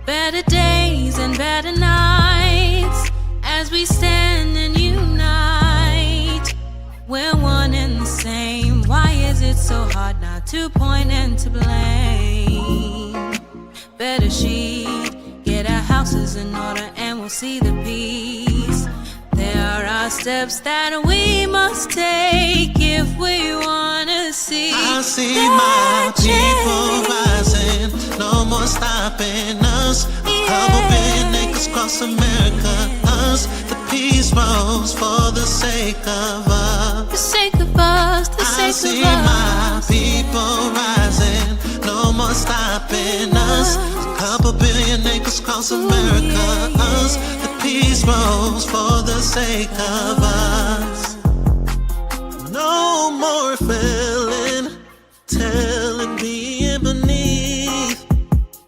Better days and better nights as we stand and unite. We're one and the same. Why is it so hard not to point and to blame? Better sheet, get our houses in order and we'll see the peace. There are steps that we must take if we wanna see. I see my people rising, no more stopping us. A couple billion acres across America, us. The peace rose for the sake of us. The sake of us, the sake of us. I see my people rising, no more stopping us. A couple billion acres across America, us. The peace rose for the sake of us. No more failing, telling, being beneath.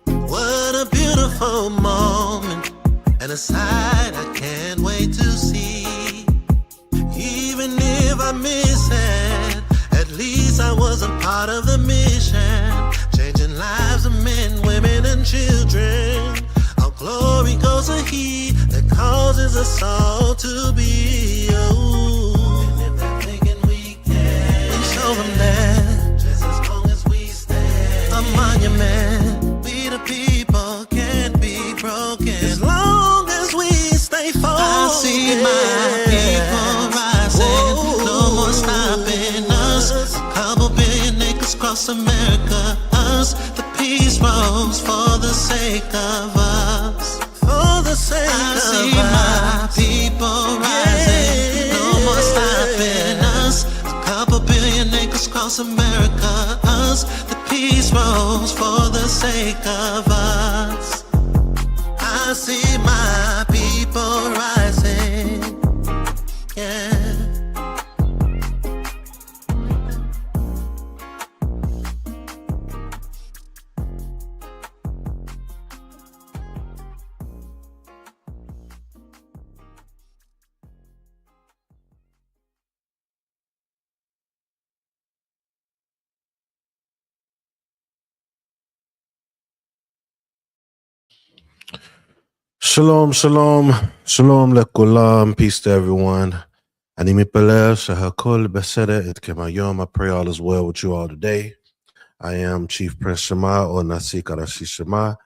What a beautiful moment, and a sight I can't wait to see. Even if I miss it, at least I wasn't part of the mission. Changing lives of men, women, and children. Our glory goes to He that causes us all to be. And if they're thinking we can, then show them that just as long as we stand, a monument. We the people can't be broken as long as we stay focused. I see my people rising, no more stopping us. A couple billion acres across America, us. The peace rose for the sake of us. For the sake of us. I see my people rising, no more stopping us. A couple billion acres across America, us. The peace rose for the sake of us. I see my people rising, yeah. Shalom, shalom, shalom lekulam, peace to everyone. Ani mipalel shehakol beseder etkem hayom. I pray all is well with you all today. I am Chief Prince Shema or Nasi Karashi Shema,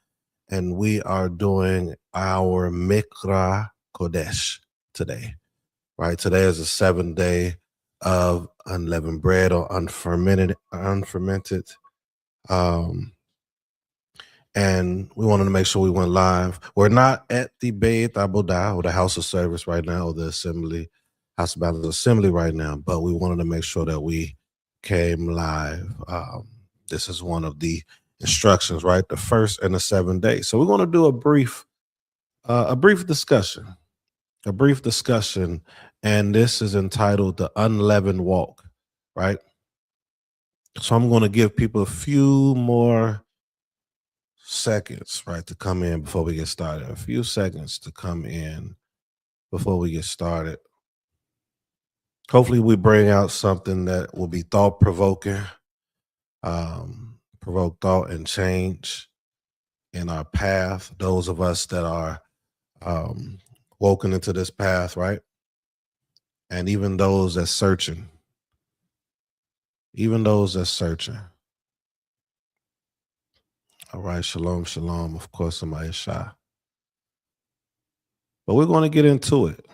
and we are doing our Miqra Qodesh today. Right, today is the 7th day of unleavened bread or unfermented. And we wanted to make sure we went live. We're not at the Beit Abodah or the House of Service right now, or the Assembly, House of Baptist Assembly right now, but we wanted to make sure that we came live. This is one of the instructions, right? The first and the 7th day. So we're going to do a brief discussion, and this is entitled the Unleavened Walk, right? So I'm going to give people a few more seconds, right, to come in before we get started. A few seconds to come in before we get started. Hopefully we bring out something that will be thought-provoking, provoke thought and change in our path. Those of us that are woken into this path, right? And even those that's searching. All right, shalom, shalom. Of course, somebody shy. But we're going to get into it.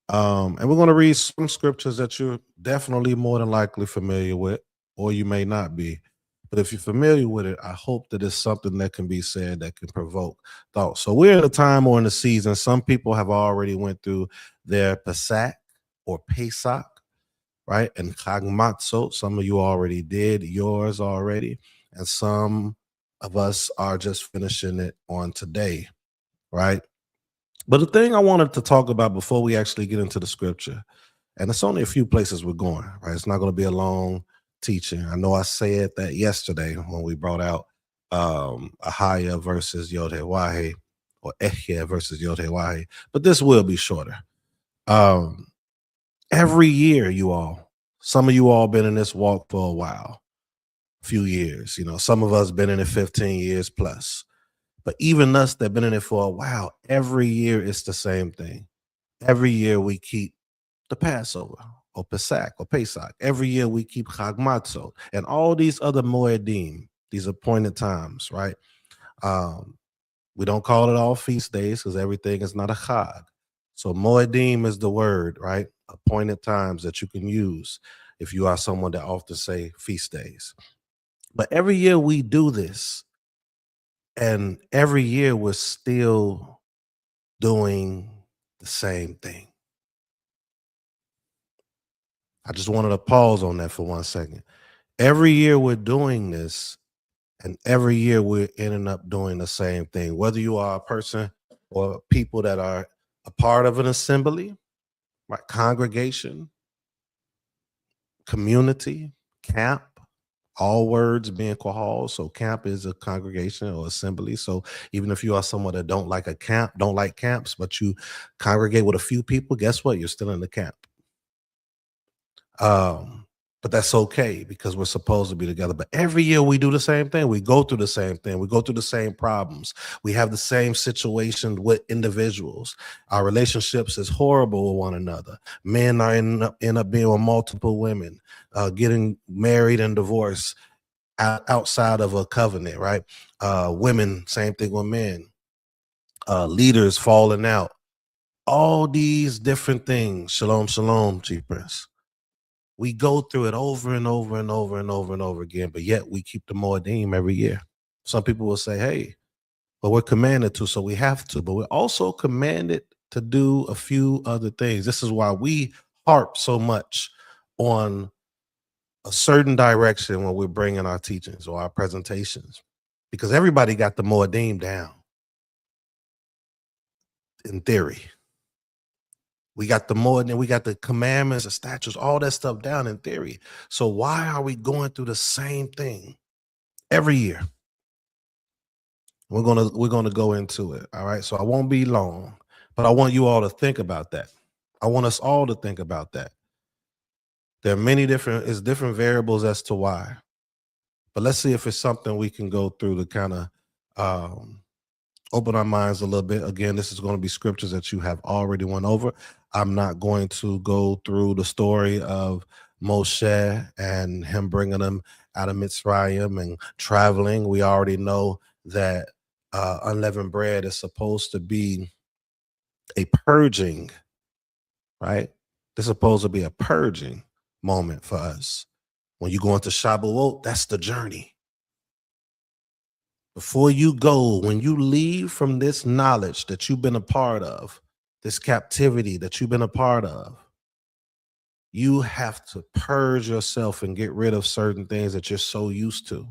And we're going to read some scriptures that you're definitely more than likely familiar with, or you may not be. But if you're familiar with it, I hope that it's something that can be said that can provoke thought. So we're in a time or in a season. Some people have already went through their Pesach or Pesach, right? And Chag Matzot, some of you already did yours already. And some of us are just finishing it on today, right? But the thing I wanted to talk about before we actually get into the scripture, and it's only a few places we're going, right? It's not going to be a long teaching. I know I said that yesterday when we brought out Ahaya versus Yod-Heh-Wahe, or Ehye versus Yod-Heh-Wahe, but this will be shorter. Every year, some of you all been in this walk for a while. few years. Some of us been in it 15 years plus. But even us that been in it for a while, every year it's the same thing. Every year we keep the Passover or Pesach. Every year we keep Chag Matzot and all these other Moedim, these appointed times, right? We don't call it all feast days because everything is not a Chag. So Moedim is the word, right? Appointed times that you can use if you are someone that often say feast days. But every year we do this, and every year we're still doing the same thing. I just wanted to pause on that for 1 second. Every year we're doing this, and every year we're ending up doing the same thing. Whether you are a person or people that are a part of an assembly, right? Congregation, community, camp, all words being kohal. So camp is a congregation or assembly. So even if you are someone that don't like camps, but you congregate with a few people, guess what? You're still in the camp. But that's okay because we're supposed to be together. But every year we do the same thing. We go through the same thing. We go through the same problems. We have the same situation with individuals. Our relationships is horrible with one another. Men are end up being with multiple women, getting married and divorced outside of a covenant, right? Women, same thing with men. Leaders falling out. All these different things. Shalom, shalom, Chief Prince. We go through it over and over and over and over and over again, but yet we keep the Moedim every year. Some people will say, hey, but we're commanded to, so we have to. But we're also commanded to do a few other things. This is why we harp so much on a certain direction when we're bringing our teachings or our presentations, because everybody got the Moedim down in theory. We got the Moedim, we got the commandments, the statutes, all that stuff down in theory. So why are we going through the same thing every year? We're gonna go into it. All right. So I won't be long, but I want you all to think about that. I want us all to think about that. There are many different variables as to why. But let's see if it's something we can go through to kind of open our minds a little bit. Again, this is going to be scriptures that you have already went over. I'm not going to go through the story of Moshe and him bringing them out of Mitzrayim and traveling. We already know that unleavened bread is supposed to be a purging, right? It's supposed to be a purging moment for us. When you go into Shavuot, that's the journey. Before you go, when you leave from this knowledge that you've been a part of, this captivity that you've been a part of, you have to purge yourself and get rid of certain things that you're so used to.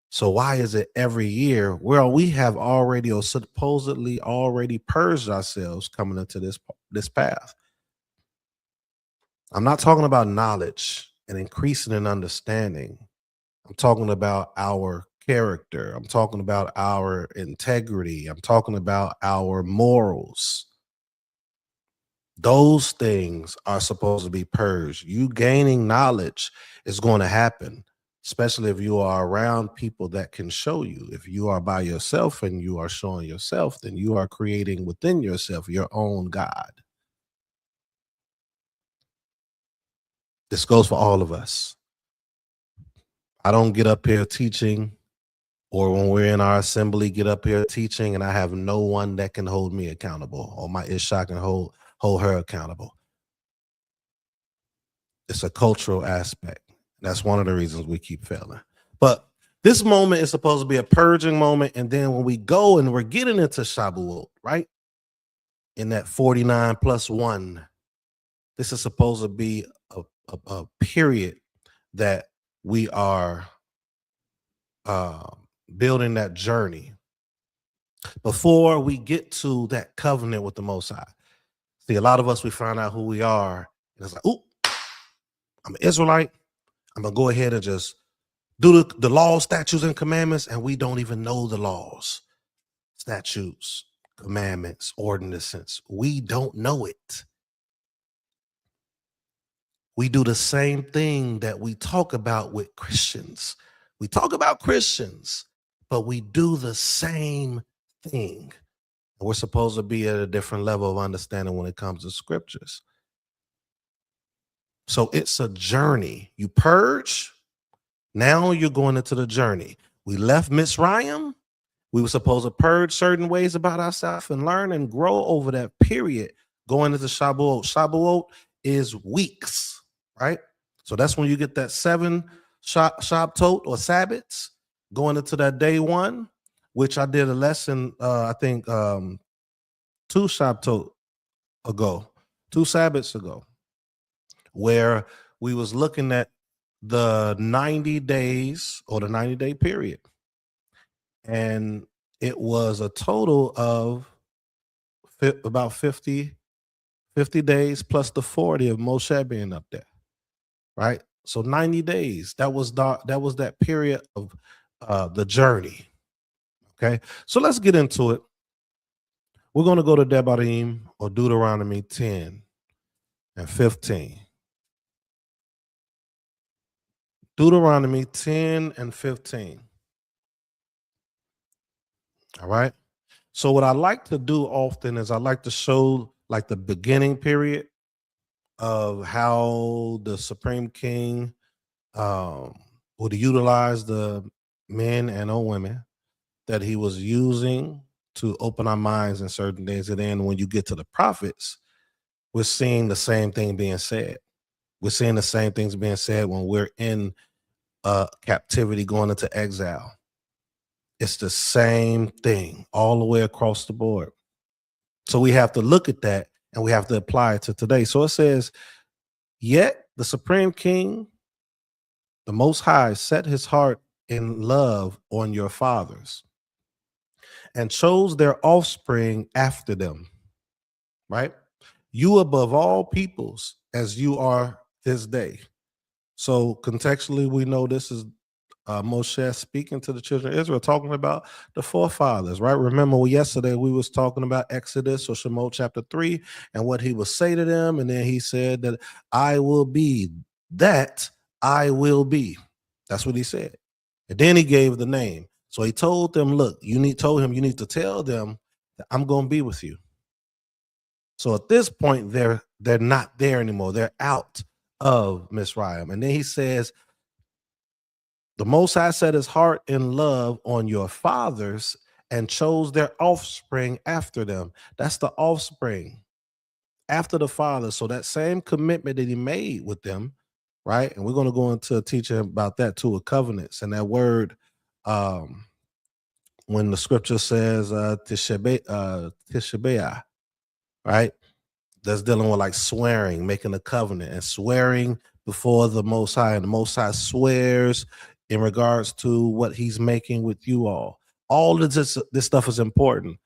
So why is it every year? Well, we have already or supposedly already purged ourselves coming into this path. I'm not talking about knowledge and increasing in understanding. I'm talking about our character. I'm talking about our integrity. I'm talking about our morals. Those things are supposed to be purged. You gaining knowledge is going to happen, especially if you are around people that can show you. If you are by yourself and you are showing yourself, then you are creating within yourself your own God. This goes for all of us. I don't get up here teaching, or when we're in our assembly, get up here teaching, and I have no one that can hold me accountable, or my Ishak can hold her accountable. It's a cultural aspect. That's one of the reasons we keep failing. But this moment is supposed to be a purging moment, and then when we go and we're getting into Shavuot, right? In that 49 plus 1, this is supposed to be a period that we are building that journey before we get to that covenant with the Most High. See, a lot of us, we find out who we are, and it's like, oh, I'm an Israelite. I'm gonna go ahead and just do the laws, statutes, and commandments, and we don't even know the laws, statutes, commandments, ordinances. We don't know it. We do the same thing that we talk about with Christians. We talk about Christians, but we do the same thing. We're supposed to be at a different level of understanding when it comes to scriptures. So it's a journey. You purge, now you're going into the journey. We left Mitzrayim. We were supposed to purge certain ways about ourselves and learn and grow over that period going into Shavuot. Shavuot is weeks, right? So that's when you get that 7 Shabbatot or Sabbaths going into that day 1, which I did a lesson, I think 2 Shabbatot ago, 2 Sabbaths ago, where we was looking at the 90 days or the 90-day period. And it was a total of about 50 days plus the 40 of Moshe being up there, right? So 90 days. That was that period of the journey. Okay, so let's get into it. We're going to go to Devarim or Deuteronomy 10 and 15. Deuteronomy 10 and 15. All right. So what I like to do often is I like to show like the beginning period of how the Supreme King would utilize the men and or women that he was using to open our minds in certain things. And then when you get to the prophets, we're seeing the same thing being said. We're seeing the same things being said when we're in captivity going into exile. It's the same thing all the way across the board. So we have to look at that and we have to apply it to today. So it says, yet the Supreme King, the Most High, set his heart in love on your fathers and chose their offspring after them, right? You above all peoples as you are this day. So contextually, we know this is Moshe speaking to the children of Israel, talking about the forefathers, right? Remember yesterday we was talking about Exodus or Shemot chapter 3 and what he would say to them. And then he said that I will be that I will be. That's what he said. And then he gave the name. So he told them, look, you need to tell them that I'm going to be with you. So at this point, they're not there anymore. They're out of Mitzrayim. And then he says, the Most High set his heart in love on your fathers and chose their offspring after them. That's the offspring after the father. So that same commitment that he made with them, right? And we're going to go into a teaching about that too, with covenants. And that word, when the scripture says tishabeah, right? That's dealing with like swearing, making a covenant and swearing before the Most High. And the Most High swears in regards to what he's making with you all. All of this stuff is important.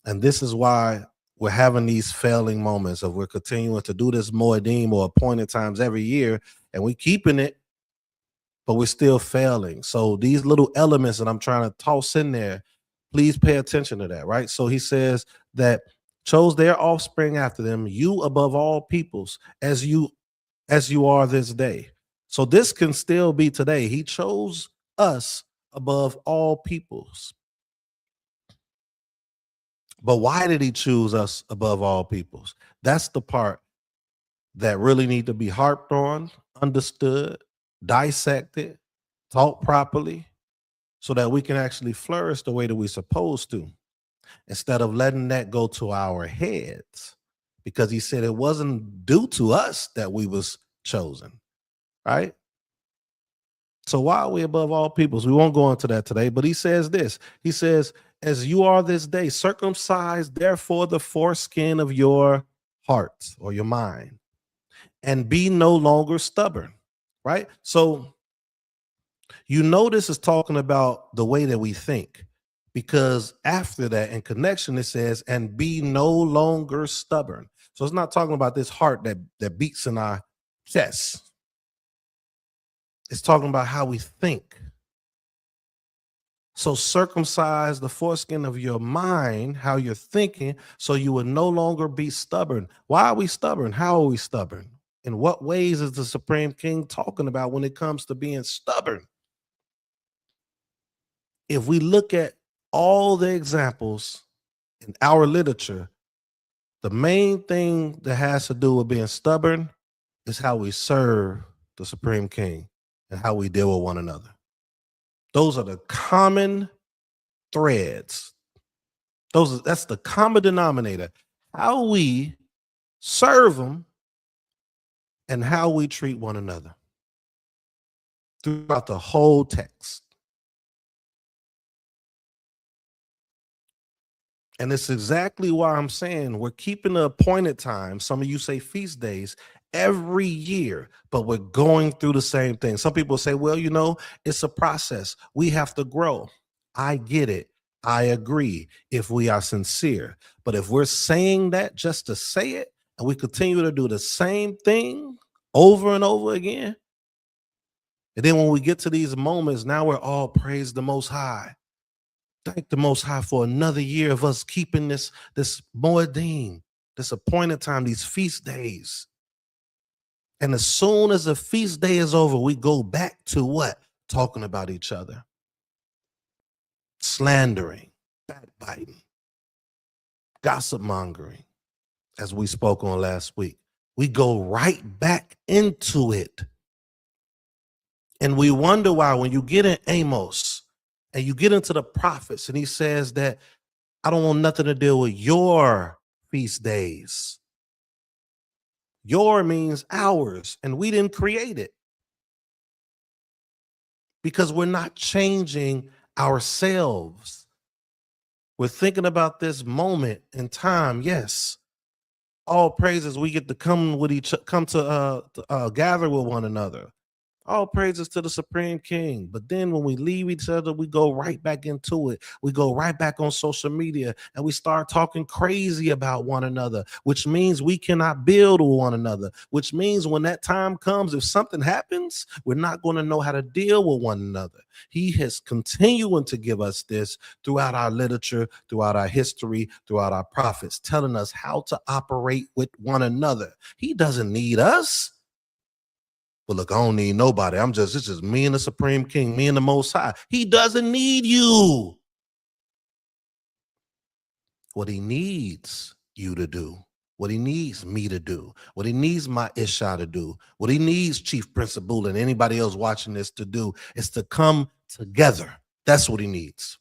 And this is why we're having these failing moments of we're continuing to do this moedim or appointed times every year, and we're keeping it, but we're still failing. So these little elements that I'm trying to toss in there, please pay attention to that, right? So he says that chose their offspring after them, you above all peoples, as you are this day. So this can still be today. He chose us above all peoples. But why did he choose us above all peoples? That's the part that really need to be harped on, understood, dissected, taught properly, so that we can actually flourish the way that we're supposed to, instead of letting that go to our heads. Because he said it wasn't due to us that we was chosen, right? So why are we above all peoples? We won't go into that today, but he says this. He says, as you are this day, circumcise therefore the foreskin of your heart or your mind, and be no longer stubborn, right? So you know this is talking about the way that we think, because after that in connection it says, and be no longer stubborn. So it's not talking about this heart that beats in our chest. It's talking about how we think. So circumcise the foreskin of your mind, how you're thinking, so you will no longer be stubborn. Why are we stubborn? How are we stubborn? In what ways is the Supreme King talking about when it comes to being stubborn? if we look at all the examples in our literature, the main thing that has to do with being stubborn is how we serve the Supreme King and how we deal with one another. Those are the common threads. That's the common denominator. How we serve them and how we treat one another throughout the whole text. And it's exactly why I'm saying we're keeping the appointed time. Some of you say feast days every year, but we're going through the same thing. Some people say, well, you know, it's a process. We have to grow. I get it. I agree if we are sincere. But if we're saying that just to say it and we continue to do the same thing over and over again, and then when we get to these moments, now we're all praise the Most High. Thank the Most High for another year of us keeping this moedim, this appointed time, these feast days. And as soon as the feast day is over, we go back to what? Talking about each other, slandering, backbiting, gossip mongering, as we spoke on last week. We go right back into it. And we wonder why when you get in Amos and you get into the prophets and he says that I don't want nothing to deal with your feast days. Your means ours, and we didn't create it because we're not changing ourselves. We're thinking about this moment in time. Yes, all praises we get to come to gather with one another. All praises to the Supreme King. But then when we leave each other, we go right back into it. We go right back on social media and we start talking crazy about one another, which means we cannot build with one another, which means when that time comes, if something happens, we're not going to know how to deal with one another. He has continuing to give us this throughout our literature, throughout our history, throughout our prophets, telling us how to operate with one another. He doesn't need us. Well, look, I don't need nobody. It's just me and the Supreme King, me and the Most High. He doesn't need you. What he needs you to do, what he needs me to do, what he needs my Isha to do, what he needs Chief Principal and anybody else watching this to do is to come together. That's what he needs.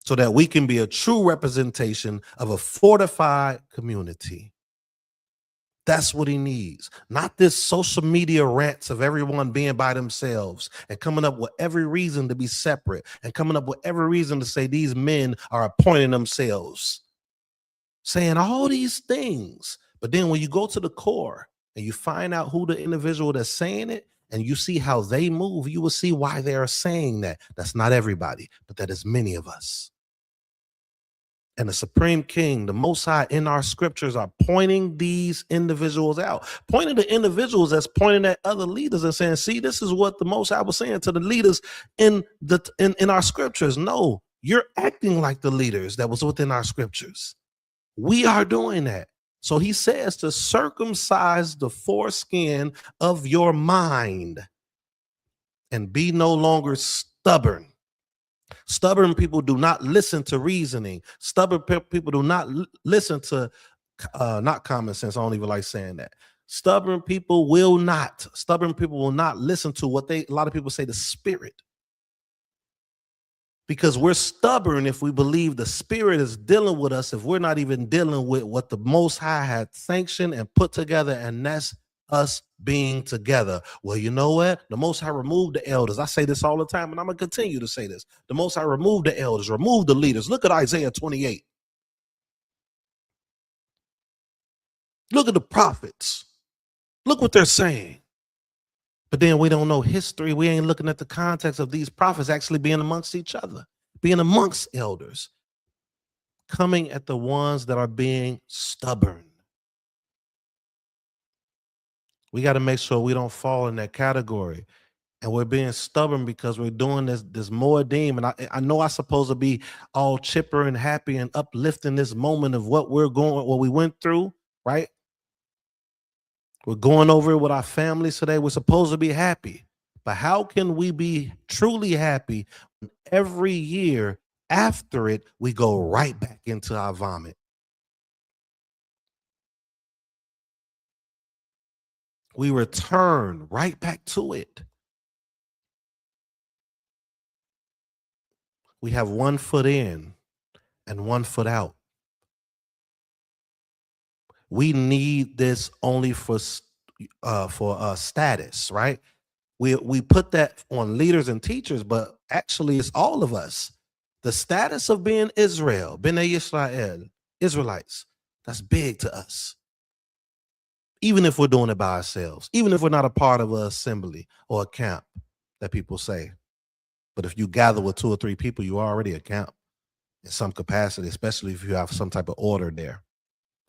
So that we can be a true representation of a fortified community. That's what he needs. Not this social media rants of everyone being by themselves and coming up with every reason to be separate and coming up with every reason to say these men are appointing themselves, saying all these things. But then when you go to the core and you find out who the individual that's saying it and you see how they move, you will see why they are saying that. That's not everybody, but that is many of us. And the Supreme King, the Most High in our scriptures are pointing these individuals out, pointing to individuals that's pointing at other leaders and saying, see, this is what the Most High was saying to the leaders in our scriptures. No, you're acting like the leaders that was within our scriptures. We are doing that. So he says to circumcise the foreskin of your mind and be no longer stubborn. Stubborn people do not listen to reasoning. Stubborn people do not listen to, not common sense. I don't even like saying that. Stubborn people will not listen to what a lot of people say, the spirit. Because we're stubborn if we believe the spirit is dealing with us, if we're not even dealing with what the Most High had sanctioned and put together, and that's us being together. Well, you know what? The Most High removed the elders. I say this all the time, and I'm going to continue to say this. The Most High removed the elders, removed the leaders. Look at Isaiah 28. Look at the prophets. Look what they're saying. But then we don't know history. We ain't looking at the context of these prophets actually being amongst each other, being amongst elders, coming at the ones that are being stubborn. We got to make sure we don't fall in that category. And we're being stubborn because we're doing this moedim. And I know I'm supposed to be all chipper and happy and uplifting this moment of what we went through, right? We're going over it with our families today. We're supposed to be happy. But how can we be truly happy when every year after it, we go right back into our vomit? We return right back to it. We have 1 foot in and 1 foot out. We need this only for status, right? We put that on leaders and teachers, but actually it's all of us. The status of being Israel, Bnei Yisrael, Israelites, that's big to us. Even if we're doing it by ourselves, even if we're not a part of an assembly or a camp that people say. But if you gather with 2 or 3 people, you're already a camp in some capacity, especially if you have some type of order there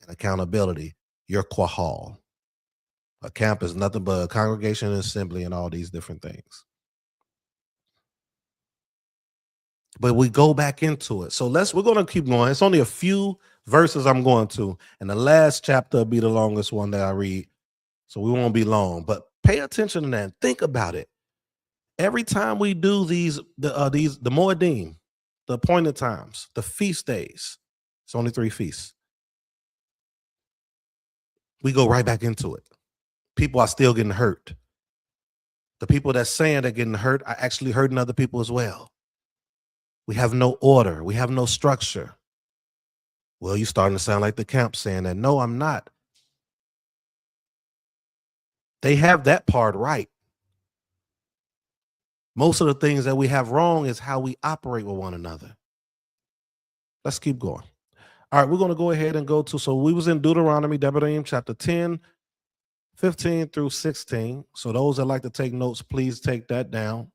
and accountability. You're Qahal. A camp is nothing but a congregation and assembly and all these different things. But we go back into it. So we're going to keep going. It's only a few verses I'm going to, and the last chapter will be the longest one that I read. So we won't be long, but pay attention to that and think about it. Every time we do the Moedim, the appointed times, the feast days, it's only 3 feasts. We go right back into it. People are still getting hurt. The people that's saying they're getting hurt are actually hurting other people as well. We have no order. We have no structure. Well, you're starting to sound like the camp saying that. No, I'm not. They have that part right. Most of the things that we have wrong is how we operate with one another. Let's keep going. All right, we're going to go ahead and go to, so we was in Deuteronomy, Devarim, chapter 10, 15 through 16. So those that like to take notes, please take that down.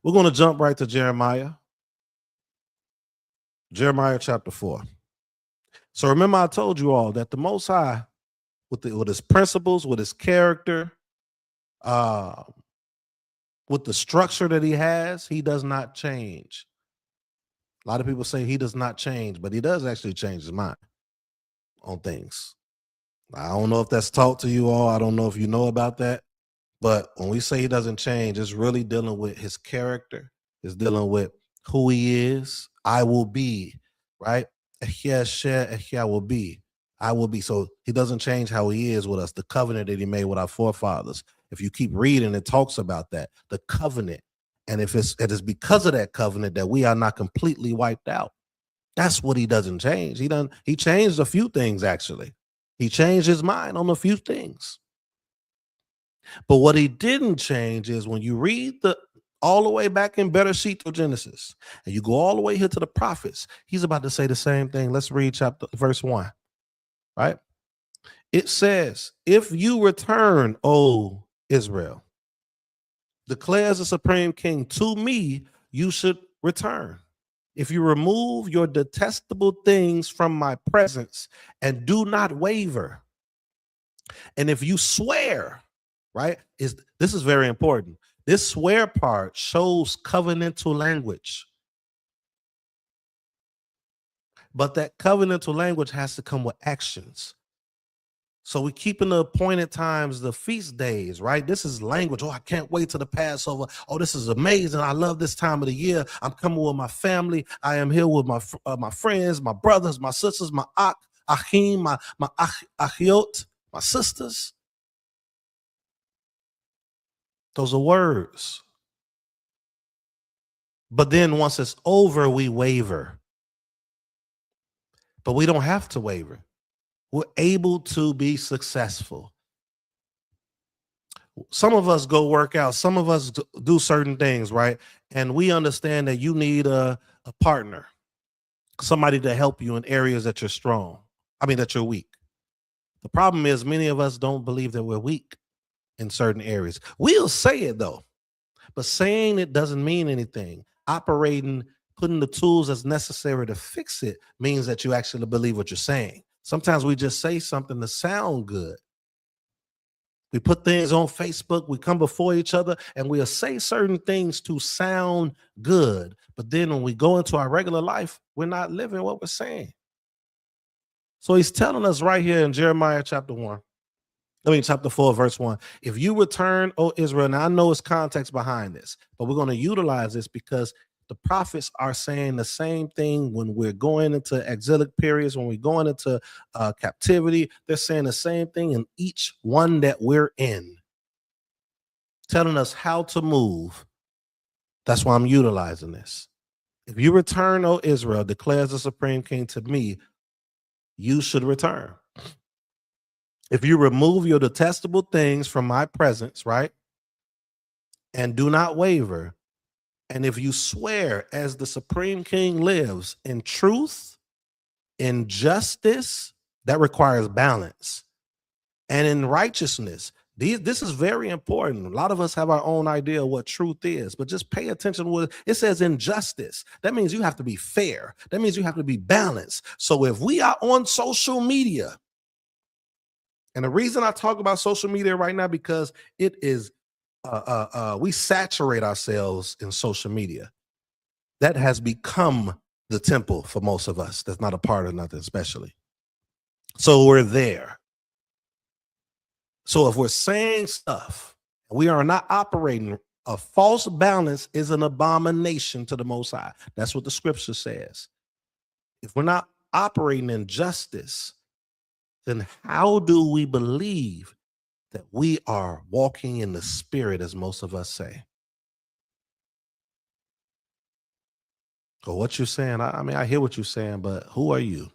We're going to jump right to Jeremiah. Jeremiah chapter 4. So remember, I told you all that the Most High, with his principles, with his character, with the structure that he has, he does not change. A lot of people say he does not change, but he does actually change his mind on things. I don't know if that's taught to you all. I don't know if you know about that. But when we say he doesn't change, it's really dealing with his character. It's dealing with who he is. I will be, right? I will be. I will be. So he doesn't change how he is with us, the covenant that he made with our forefathers. If you keep reading, it talks about that, the covenant. And it is because of that covenant that we are not completely wiped out. That's what he doesn't change. He changed a few things, actually. He changed his mind on a few things. But what he didn't change is when you read all the way back in Bereshit to Genesis, and you go all the way here to the prophets, he's about to say the same thing. Let's read verse 1, right? It says, if you return, O Israel, declares the supreme king, to me you should return. If you remove your detestable things from my presence and do not waver, and if you swear, right, this is very important. This swear part shows covenantal language. But that covenantal language has to come with actions. So we keep in the appointed times, the feast days, right? This is language. Oh, I can't wait till the Passover. Oh, this is amazing. I love this time of the year. I'm coming with my family. I am here with my friends, my brothers, my sisters, my achim, my achiot, my sisters. Those are words. But then once it's over, we waver. But we don't have to waver. We're able to be successful. Some of us go work out. Some of us do certain things, right? And we understand that you need a partner, somebody to help you in areas that you're that you're weak. The problem is many of us don't believe that we're weak in certain areas. We'll say it though, but saying it doesn't mean anything. Operating, putting the tools that's necessary to fix it means that you actually believe what you're saying. Sometimes we just say something to sound good. We put things on Facebook, we come before each other, and we'll say certain things to sound good. But then when we go into our regular life, we're not living what we're saying. So he's telling us right here in Jeremiah chapter 1, Chapter 4, verse 1. If you return, O Israel, now I know it's context behind this, but we're going to utilize this because the prophets are saying the same thing when we're going into exilic periods, when we're going into captivity. They're saying the same thing in each one that we're in, telling us how to move. That's why I'm utilizing this. If you return, O Israel, declares the Supreme King, to me, you should return. If you remove your detestable things from my presence, right, and do not waver, and if you swear as the Supreme King lives in truth, in justice, that requires balance, and in righteousness. This is very important. A lot of us have our own idea of what truth is, but just pay attention to what it says. Injustice. That means you have to be fair. That means you have to be balanced. So if we are on social media, and the reason I talk about social media right now, because it is, we saturate ourselves in social media. That has become the temple for most of us. That's not a part of nothing, especially. So we're there. So if we're saying stuff, we are not operating, a false balance is an abomination to the Most High. That's what the scripture says. If we're not operating in justice, then how do we believe that we are walking in the spirit, as most of us say? Or what you're saying, I mean, I hear what you're saying, but who are you?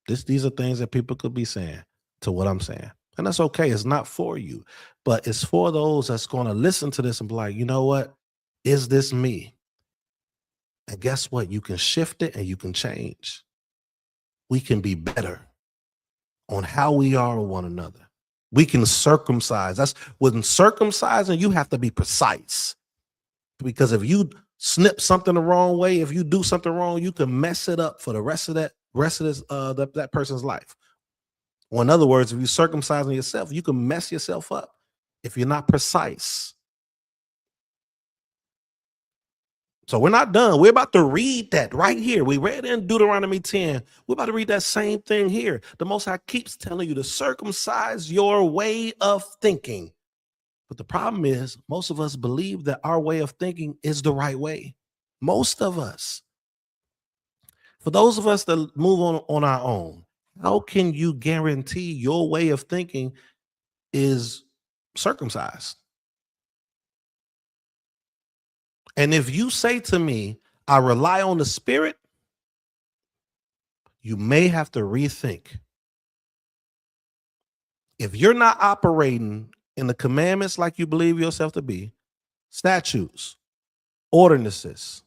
These are things that people could be saying to what I'm saying. And that's okay. It's not for you, but it's for those that's going to listen to this and be like, you know what? Is this me? And guess what? You can shift it and you can change. We can be better on how we are with one another. We can circumcise. That's when circumcising, you have to be precise. Because if you snip something the wrong way, if you do something wrong, you can mess it up for the rest of that person's life. Or in other words, if you're circumcising yourself, you can mess yourself up if you're not precise. So we're not done. We're about to read that right here. We read in Deuteronomy 10. We're about to read that same thing here. The Most High keeps telling you to circumcise your way of thinking. But the problem is, most of us believe that our way of thinking is the right way. Most of us. For those of us that move on our own, how can you guarantee your way of thinking is circumcised? And if you say to me, I rely on the Spirit, you may have to rethink. If you're not operating in the commandments like you believe yourself to be, statutes, ordinances,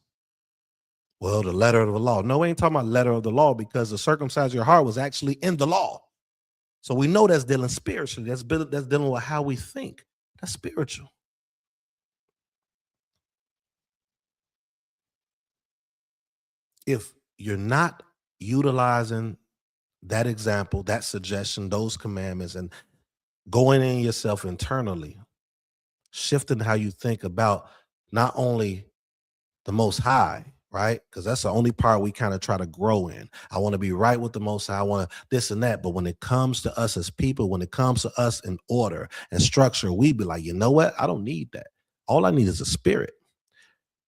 well, the letter of the law. No, we ain't talking about letter of the law, because the circumcise your heart was actually in the law. So we know that's dealing spiritually. That's dealing with how we think. That's spiritual. If you're not utilizing that example, that suggestion, those commandments, and going in yourself internally, shifting how you think about not only the Most High, right? Because that's the only part we kind of try to grow in. I want to be right with the Most High. I want to this and that. But when it comes to us as people, when it comes to us in order and structure, we be like, you know what? I don't need that. All I need is a spirit.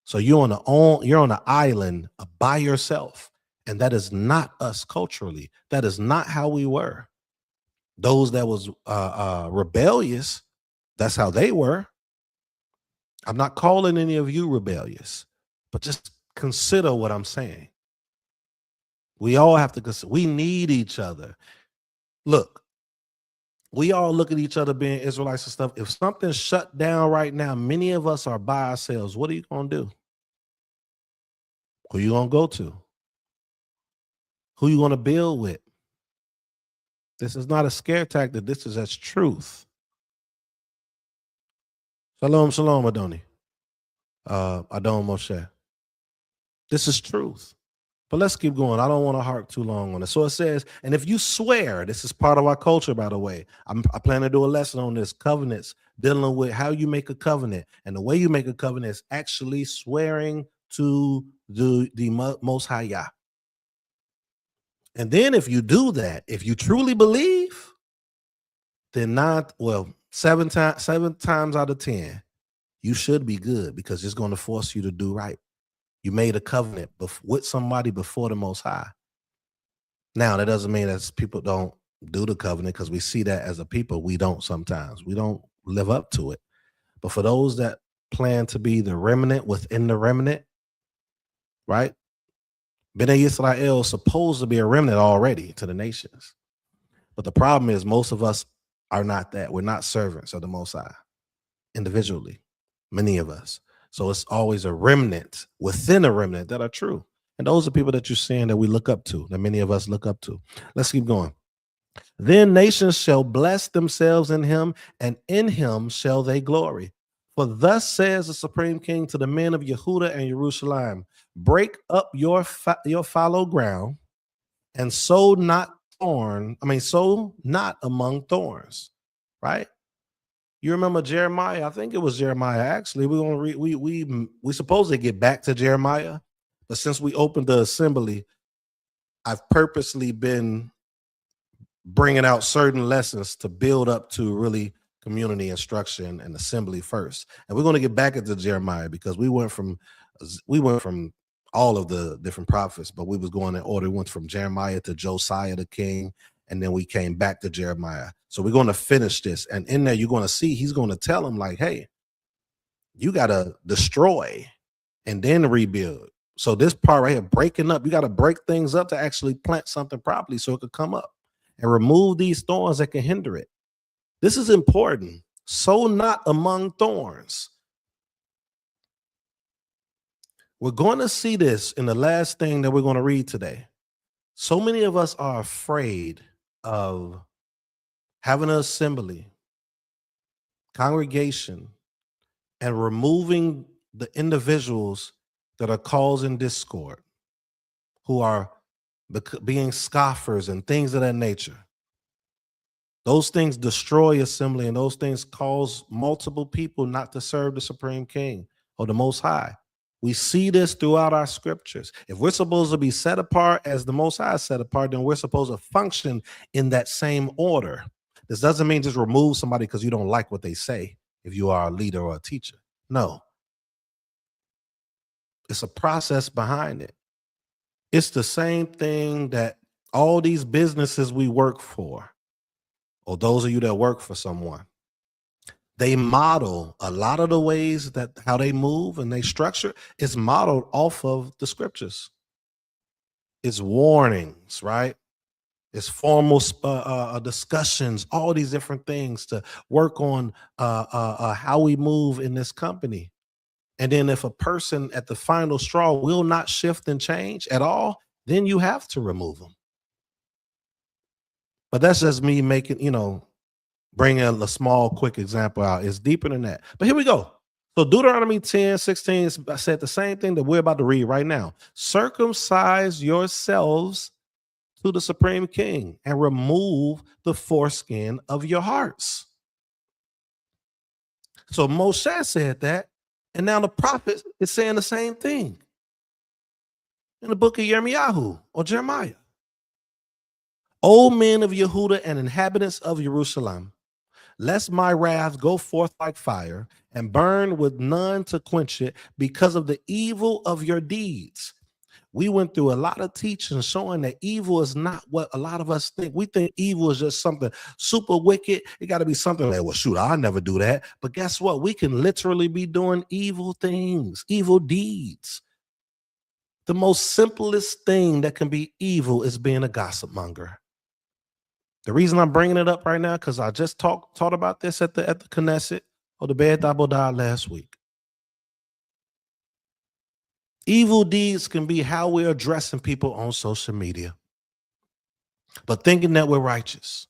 So you're on an island by yourself. And that is not us culturally. That is not how we were. Those that was rebellious, that's how they were. I'm not calling any of you rebellious, but just consider what I'm saying. We all have to consider. We need each other. Look, we all look at each other being Israelites and stuff. If something's shut down right now, many of us are by ourselves. What are you going to do? Who are you going to go to? Who are you going to build with? This is not a scare tactic. This is as truth. Shalom, shalom, Adoni. Adon Moshe. This is truth. But let's keep going. I don't want to harp too long on it. So it says, and if you swear, this is part of our culture, by the way. I plan to do a lesson on this, covenants, dealing with how you make a covenant. And the way you make a covenant is actually swearing to the Most High Yah. And then if you do that, if you truly believe, then seven times out of 10, you should be good because it's going to force you to do right. You made a covenant with somebody before the Most High. Now, that doesn't mean that people don't do the covenant, because we see that as a people. We don't sometimes. We don't live up to it. But for those that plan to be the remnant within the remnant, right? Bnei Yisrael is supposed to be a remnant already to the nations. But the problem is most of us are not that. We're not servants of the Most High individually, many of us. So it's always a remnant within a remnant that are true. And those are people that you're seeing that we look up to, that many of us look up to. Let's keep going. Then nations shall bless themselves in him, and in him shall they glory. For thus says the Supreme King to the men of Yehuda and Jerusalem, break up your fallow ground, and sow not among thorns. Right? You remember Jeremiah? I think it was Jeremiah. Actually, we're gonna read. We supposed to get back to Jeremiah, but since we opened the assembly, I've purposely been bringing out certain lessons to build up to really community instruction and assembly first. And we're going to get back into Jeremiah because we went from all of the different prophets, but we was going in order. We went from Jeremiah to Josiah the king, and then we came back to Jeremiah. So we're going to finish this. And in there, you're going to see he's going to tell him like, hey, you got to destroy and then rebuild. So this part right here, breaking up, you got to break things up to actually plant something properly so it could come up. And remove these thorns that can hinder it. This is important. Sow not among thorns. We're going to see this in the last thing that we're going to read today. So many of us are afraid of having an assembly, congregation, and removing the individuals that are causing discord, who are being scoffers and things of that nature. Those things destroy assembly, and those things cause multiple people not to serve the Supreme King or the Most High. We see this throughout our scriptures. If we're supposed to be set apart as the Most High is set apart, then we're supposed to function in that same order. This doesn't mean just remove somebody because you don't like what they say if you are a leader or a teacher. No. It's a process behind it. It's the same thing that all these businesses we work for, or those of you that work for someone, they model a lot of the ways that how they move and they structure is modeled off of the scriptures. It's warnings, right? It's formal discussions, all these different things to work on how we move in this company. And then if a person at the final straw will not shift and change at all, then you have to remove them. But that's just me making, bringing a small, quick example out. It's deeper than that. But here we go. So Deuteronomy 10:16 said the same thing that we're about to read right now. Circumcise yourselves to the Supreme King and remove the foreskin of your hearts. So Moshe said that. And now the prophet is saying the same thing in the book of Yirmiyahu or Jeremiah. O men of Yehuda and inhabitants of Jerusalem, lest my wrath go forth like fire and burn with none to quench it because of the evil of your deeds. We went through a lot of teaching showing that evil is not what a lot of us think. We think evil is just something super wicked. It got to be something like, well, shoot, I'll never do that. But guess what? We can literally be doing evil things, evil deeds. The most simplest thing that can be evil is being a gossip monger. The reason I'm bringing it up right now, because I just taught about this at the Knesset or the Beit Abodah last week. Evil deeds can be how we're addressing people on social media. But thinking that we're righteous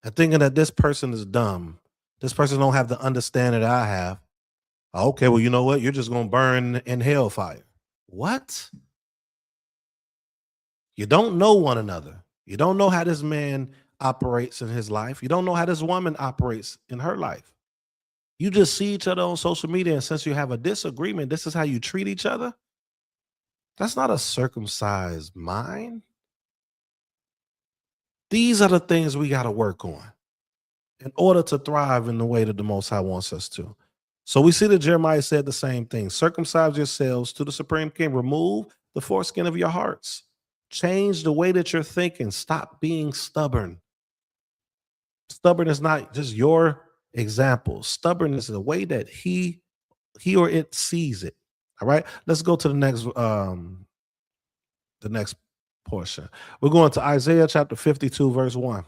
and thinking that this person is dumb, this person don't have the understanding that I have. Okay, well, you know what? You're just going to burn in hellfire. What? You don't know one another. You don't know how this man operates in his life. You don't know how this woman operates in her life. You just see each other on social media, and since you have a disagreement, this is how you treat each other. That's not a circumcised mind. These are the things we got to work on. in order to thrive in the way that the Most High wants us to. So we see that Jeremiah said the same thing. Circumcise yourselves to the Supreme King. Remove the foreskin of your hearts. Change the way that you're thinking. Stop being stubborn. Stubborn is not just your example. Stubborn is the way that he or it sees it. All right. Let's go to the next portion. We're going to Isaiah chapter 52, verse 1.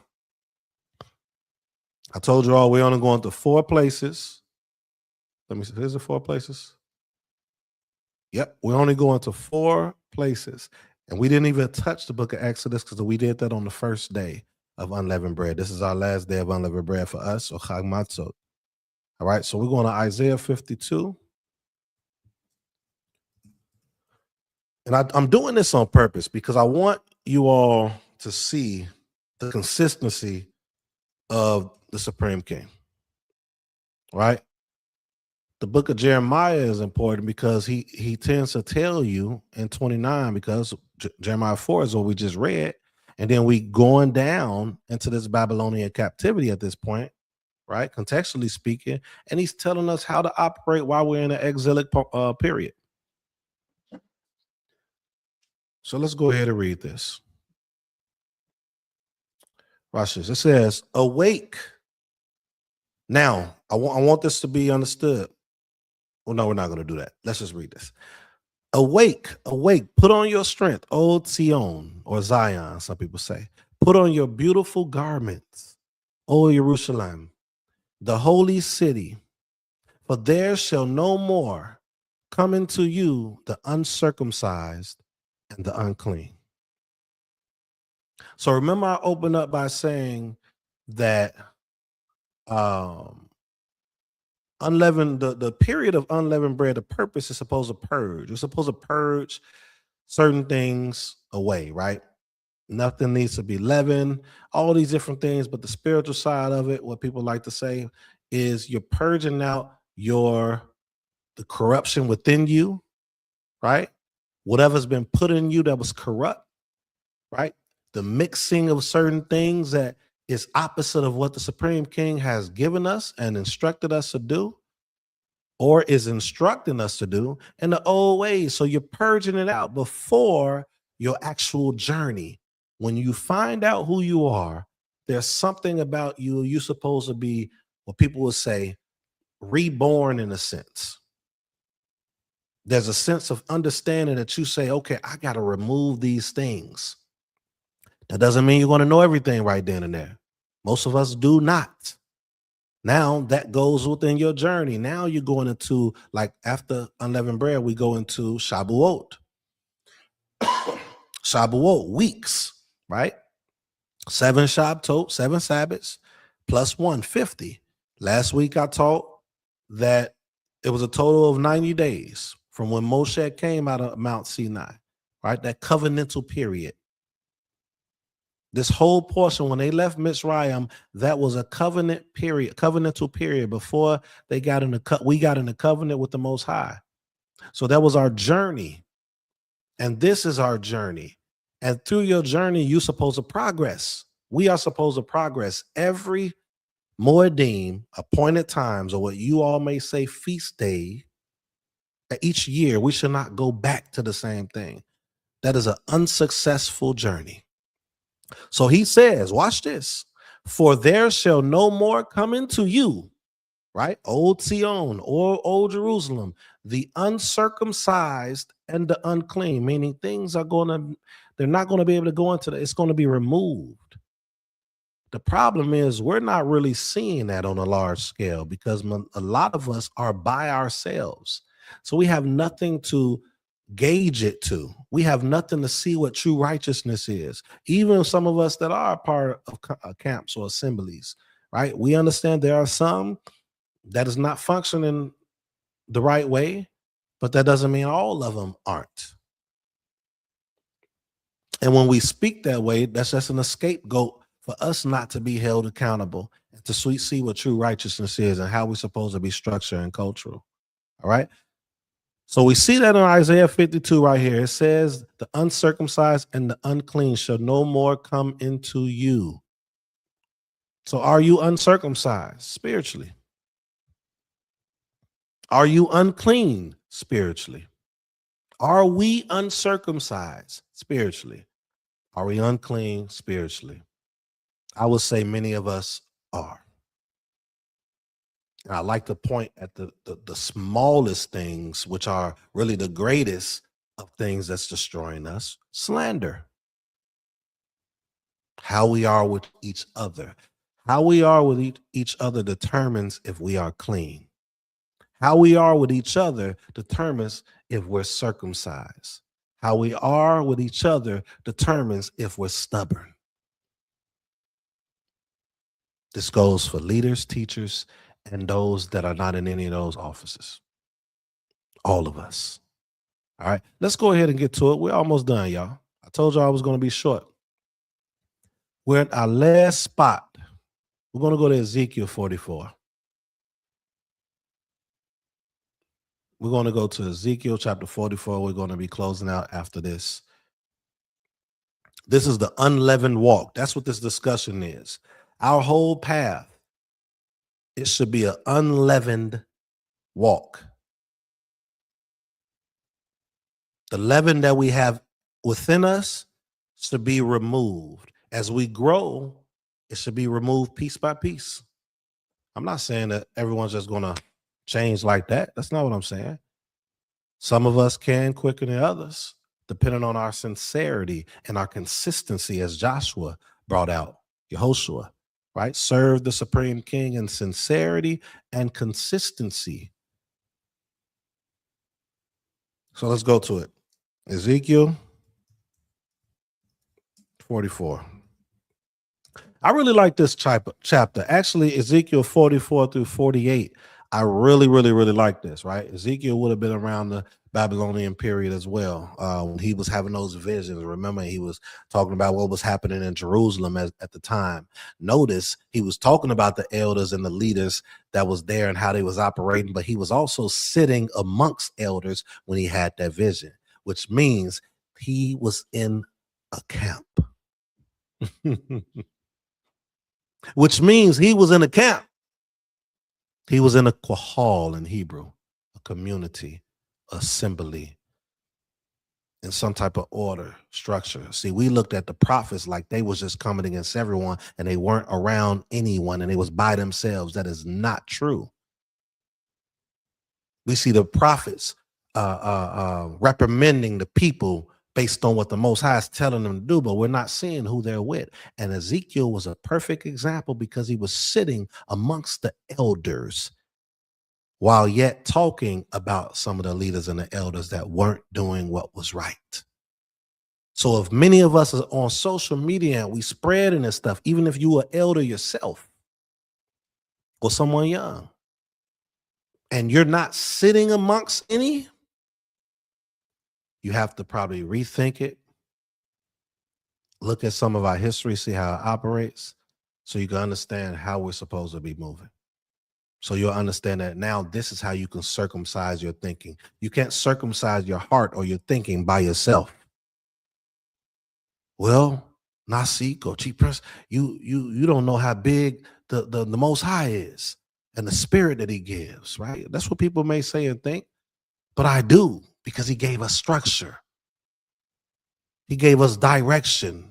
I told you all we're only going to 4 places. Let me see. Here's the 4 places. Yep, we're only going to 4 places. And we didn't even touch the book of Exodus because we did that on the first day of unleavened bread. This is our last day of unleavened bread for us, or Chag Matzot. All right, so we're going to Isaiah 52. And I'm doing this on purpose because I want you all to see the consistency of the Supreme King. Right? The book of Jeremiah is important because he tends to tell you in 29, because Jeremiah 4 is what we just read, and then we going down into this Babylonian captivity at this point, right? Contextually speaking, and he's telling us how to operate while we're in an exilic period. So let's go ahead and read this. Watch this. It says, "Awake." Now, I want this to be understood. Well, no, we're not going to do that. Let's just read this. Awake, awake, put on your strength, O Zion, or Zion, some people say. Put on your beautiful garments, O Jerusalem, the holy city, for there shall no more come into you the uncircumcised and the unclean. So remember, I opened up by saying that unleavened, the period of unleavened bread, the purpose is supposed to purge. You're supposed to purge certain things away, right? Nothing needs to be leavened, all these different things. But the spiritual side of it, what people like to say, is you're purging out the corruption within you, right? Whatever's been put in you that was corrupt, right? The mixing of certain things that is opposite of what the Supreme King has given us and instructed us to do, or is instructing us to do in the old ways. So you're purging it out before your actual journey. When you find out who you are, there's something about you. You're supposed to be, what people would say, reborn in a sense. There's a sense of understanding that you say, okay, I got to remove these things. That doesn't mean you're going to know everything right then and there. Most of us do not. Now that goes within your journey. Now you're going into, like after unleavened bread, we go into Shabuot. Shabuot, weeks, right? 7 Shabbatot, 7 Sabbaths, plus 150. Last week I taught that it was a total of 90 days from when Moshe came out of Mount Sinai, right? That covenantal period. This whole portion, when they left Mitzrayim, that was a covenantal period before they got in we got in the covenant with the Most High. So that was our journey. And this is our journey. And through your journey, you're supposed to progress. We are supposed to progress every Moedim, appointed times, or what you all may say feast day. Each year, we should not go back to the same thing. That is an unsuccessful journey. So he says, watch this, for there shall no more come into you, right? Old Zion or Old Jerusalem, the uncircumcised and the unclean, meaning things are they're not going to be able to go into it's going to be removed. The problem is we're not really seeing that on a large scale because a lot of us are by ourselves. So we have nothing to gauge it to. We have nothing to see what true righteousness is. Even some of us that are a part of camps or assemblies, right? We understand there are some that is not functioning the right way, but that doesn't mean all of them aren't. And when we speak that way, that's just an scapegoat for us not to be held accountable and to see what true righteousness is and how we're supposed to be structured and cultural. All right. So we see that in Isaiah 52 right here. It says, the uncircumcised and the unclean shall no more come into you. So are you uncircumcised spiritually? Are you unclean spiritually? Are we uncircumcised spiritually? Are we unclean spiritually? I would say many of us are. And I like to point at the smallest things, which are really the greatest of things that's destroying us. Slander. How we are with each other. How we are with each other determines if we are clean. How we are with each other determines if we're circumcised. How we are with each other determines if we're stubborn. This goes for leaders, teachers, and those that are not in any of those offices. All of us. All right, let's go ahead and get to it. We're almost done, y'all. I told y'all I was going to be short. We're at our last spot. We're going to go to Ezekiel 44. We're going to go to Ezekiel chapter 44. We're going to be closing out after this. This is the unleavened walk. That's what this discussion is. Our whole path, it should be an unleavened walk. The leaven that we have within us should be removed. As we grow, it should be removed piece by piece. I'm not saying that everyone's just going to change like that. That's not what I'm saying. Some of us can quicker than others, depending on our sincerity and our consistency, as Joshua brought out, Yehoshua, right? Serve the Supreme King in sincerity and consistency. So let's go to it. Ezekiel 44. I really like this chapter. Actually, Ezekiel 44 through 48. I really like this, right? Ezekiel would have been around the Babylonian period as well. When he was having those visions. Remember, he was talking about what was happening in Jerusalem at the time. Notice he was talking about the elders and the leaders that was there and how they was operating, but he was also sitting amongst elders when he had that vision, which means he was in a camp. Which means he was in a camp. He was in a qahal in Hebrew, a community, assembly, in some type of order, structure. See, we looked at the prophets like they was just coming against everyone and they weren't around anyone and they was by themselves. That is not true. We see the prophets reprimanding the people based on what the Most High is telling them to do, but we're not seeing who they're with. And Ezekiel was a perfect example because he was sitting amongst the elders while yet talking about some of the leaders and the elders that weren't doing what was right. So if many of us are on social media and we spreading this stuff, even if you are elder yourself or someone young, and you're not sitting amongst any, you have to probably rethink it, look at some of our history, see how it operates, so you can understand how we're supposed to be moving. So you'll understand that now this is how you can circumcise your thinking. You can't circumcise your heart or your thinking by yourself. Well, Nasik or Chief Prince, you don't know how big the Most High is and the spirit that he gives, right? That's what people may say and think, but I do, because he gave us structure. He gave us direction.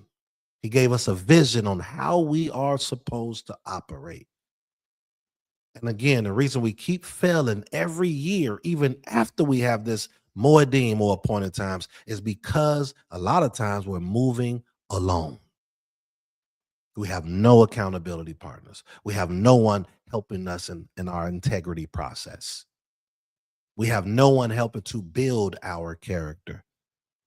He gave us a vision on how we are supposed to operate. And again, the reason we keep failing every year, even after we have this Moedim or appointed times, is because a lot of times we're moving alone. We have no accountability partners. We have no one helping us in our integrity process. We have no one helping to build our character.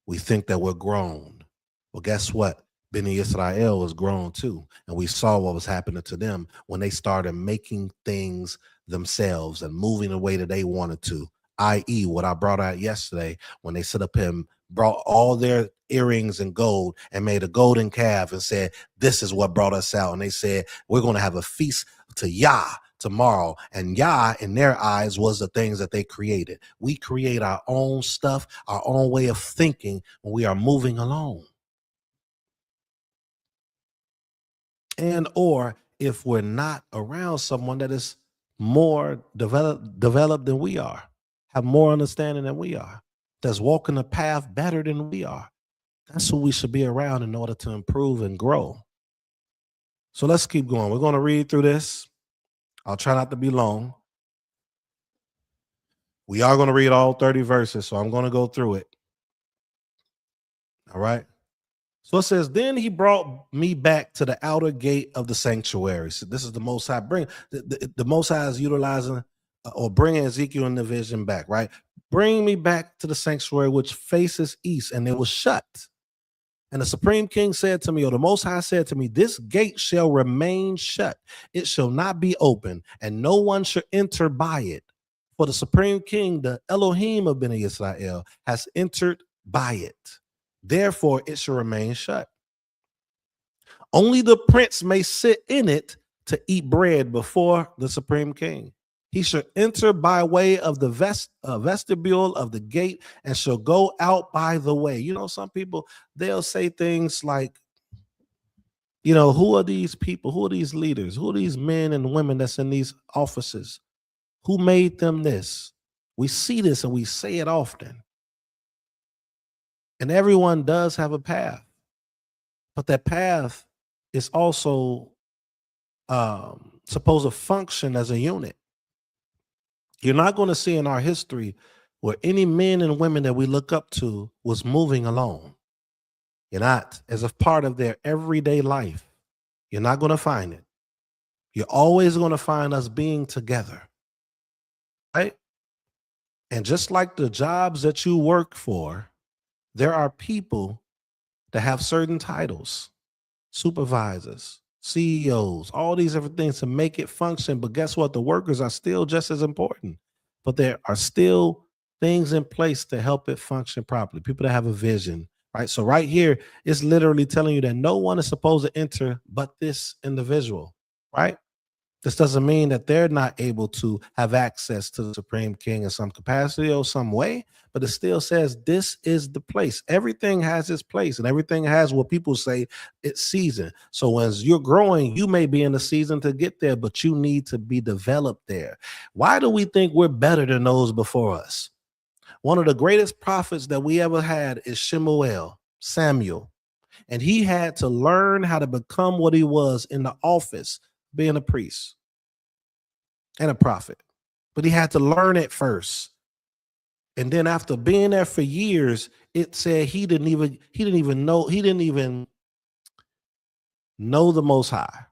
We think that we're grown. Well, guess what? Beni Israel was grown too. And we saw what was happening to them when they started making things themselves and moving the way that they wanted to, i.e. what I brought out yesterday when they set up and brought all their earrings and gold and made a golden calf and said, this is what brought us out. And they said, we're going to have a feast to Yah tomorrow. And Yah, in their eyes, was the things that they created. We create our own stuff, our own way of thinking when we are moving along. And or if we're not around someone that is more developed than we are, have more understanding than we are, that's walking the path better than we are. That's who we should be around in order to improve and grow. So let's keep going. We're going to read through this. I'll try not to be long. We are going to read all 30 verses, so I'm going to go through it. All right. So it says, then he brought me back to the outer gate of the sanctuary. So this is the Most High. The Most High is utilizing or bringing Ezekiel in the vision back, right? Bring me back to the sanctuary which faces east, and it was shut. And the Supreme King said to me, or the Most High said to me, this gate shall remain shut. It shall not be open, and no one shall enter by it. For the Supreme King, the Elohim of Bnei Israel, has entered by it. Therefore, it shall remain shut. Only the prince may sit in it to eat bread before the Supreme King. He shall enter by way of the vestibule of the gate and shall go out by the way. You know, some people, they'll say things like, you know, who are these people? Who are these leaders? Who are these men and women that's in these offices? Who made them this? We see this and we say it often. And everyone does have a path, but that path is also supposed to function as a unit. You're not going to see in our history where any men and women that we look up to was moving alone. You're not, as a part of their everyday life. You're not going to find it. You're always going to find us being together, right? And just like the jobs that you work for, there are people that have certain titles, supervisors, CEOs, all these different things to make it function. But guess what? The workers are still just as important, but there are still things in place to help it function properly. People that have a vision, right? So right here, it's literally telling you that no one is supposed to enter but this individual, right? This doesn't mean that they're not able to have access to the Supreme King in some capacity or some way, but it still says this is the place. Everything has its place and everything has what people say it's season. So as you're growing, you may be in the season to get there, but you need to be developed there. Why do we think we're better than those before us? One of the greatest prophets that we ever had is Samuel, and he had to learn how to become what he was in the office, being a priest and a prophet, but he had to learn it first. And then after being there for years, it said he didn't even know the Most High.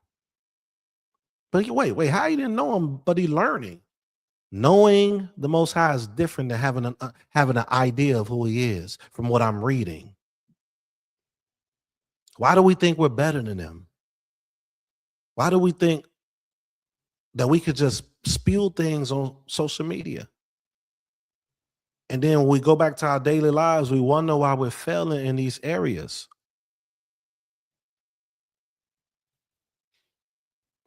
But wait, how he didn't know him? But he learning. Knowing the Most High is different than having an idea of who he is from what I'm reading. Why do we think we're better than them? Why do we think that we could just spew things on social media? And then when we go back to our daily lives, we wonder why we're failing in these areas.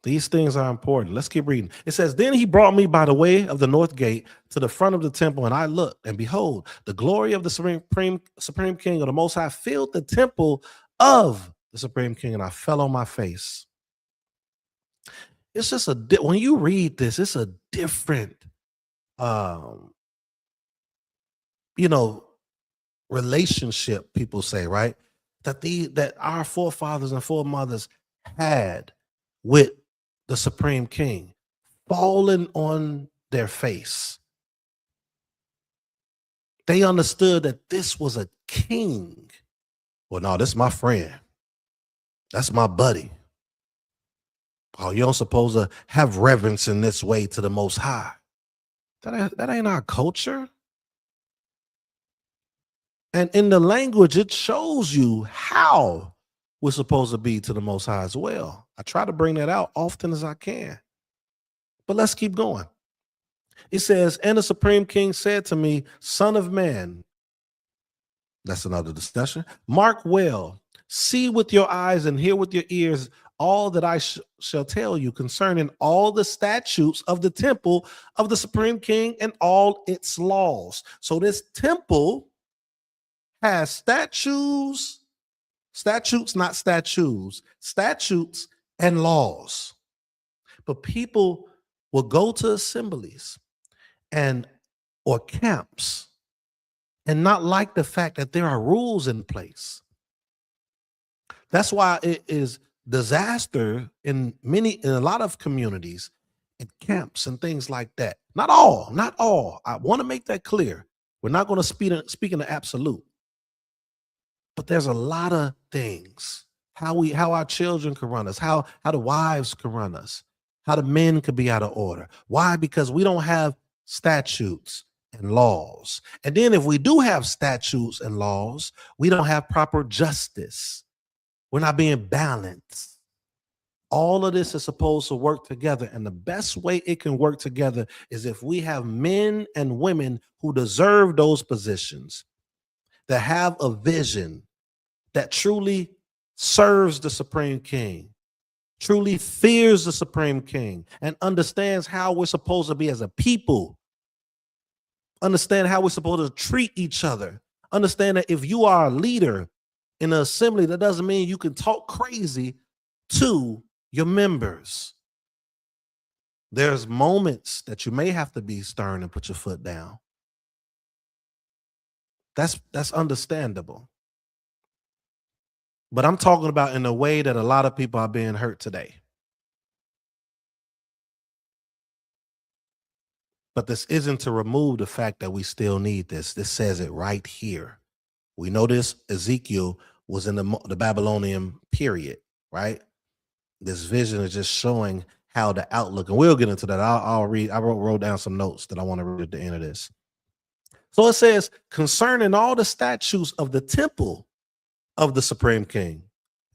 These things are important. Let's keep reading. It says, then he brought me by the way of the north gate to the front of the temple, and I looked, and behold, the glory of the Supreme King of the Most High filled the temple of the Supreme King, and I fell on my face. It's just when you read this, it's a different, relationship, people say, right? That our forefathers and foremothers had with the Supreme King, falling on their face. They understood that this was a king. Well, no, this is my friend. That's my buddy. Oh, you don't supposed to have reverence in this way to the Most High. That ain't our culture. And in the language, it shows you how we're supposed to be to the Most High as well. I try to bring that out often as I can. But let's keep going. It says, and the Supreme King said to me, Son of man, that's another discussion, mark well, see with your eyes and hear with your ears all that I shall tell you concerning all the statutes of the temple of the Supreme King and all its laws. So this temple has statutes and laws. But people will go to assemblies and or camps and not like the fact that there are rules in place. That's why it is disaster in a lot of communities, in camps and things like that. Not all. I want to make that clear. We're not going to speak in the absolute. But there's a lot of things. How our children can run us, how the wives can run us, how the men could be out of order. Why? Because we don't have statutes and laws. And then if we do have statutes and laws, we don't have proper justice. We're not being balanced. All of this is supposed to work together. And the best way it can work together is if we have men and women who deserve those positions, that have a vision, that truly serves the Supreme King, truly fears the Supreme King, and understands how we're supposed to be as a people, understand how we're supposed to treat each other, understand that if you are a leader in an assembly, that doesn't mean you can talk crazy to your members. There's moments that you may have to be stern and put your foot down. That's understandable. But I'm talking about in a way that a lot of people are being hurt today. But this isn't to remove the fact that we still need this. This says it right here. We know this Ezekiel was in the Babylonian period, right? This vision is just showing how the outlook, and we'll get into that. I'll read. I wrote down some notes that I want to read at the end of this. So it says, concerning all the statutes of the temple of the Supreme King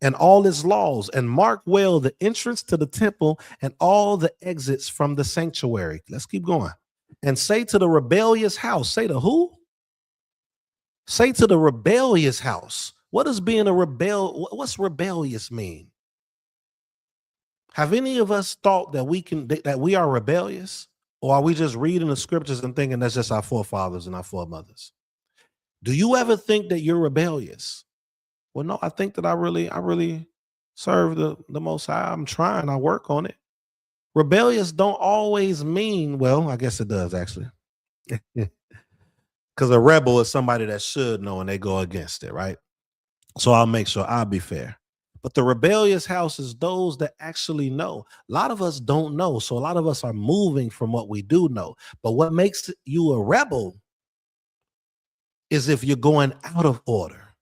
and all its laws, and mark well the entrance to the temple and all the exits from the sanctuary. Let's keep going. And say to the rebellious house, say to who? Say to the rebellious house. What does being a what's rebellious mean? Have any of us thought that we are rebellious? Or are we just reading the scriptures and thinking that's just our forefathers and our foremothers? Do you ever think that you're rebellious? Well, no, I think that I really serve the Most High. I'm trying. I work on it. Rebellious don't always mean, well, I guess it does actually. Because a rebel is somebody that should know and they go against it, right? So I'll make sure I'll be fair. But the rebellious house is those that actually know. A lot of us don't know. So a lot of us are moving from what we do know. But what makes you a rebel is if you're going out of order.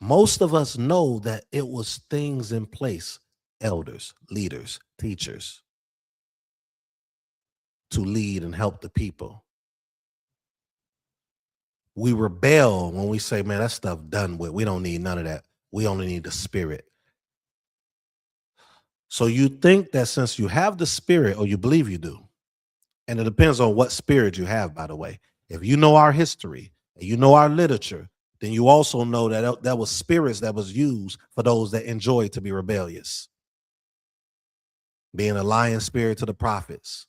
Most of us know that it was things in place, elders, leaders, teachers, to lead and help the people. We rebel when we say, man, that stuff done with. We don't need none of that. We only need the spirit. So you think that since you have the spirit, or you believe you do, and it depends on what spirit you have, by the way. If you know our history and you know our literature, then you also know that that was spirits that was used for those that enjoyed to be rebellious. Being a lion spirit to the prophets,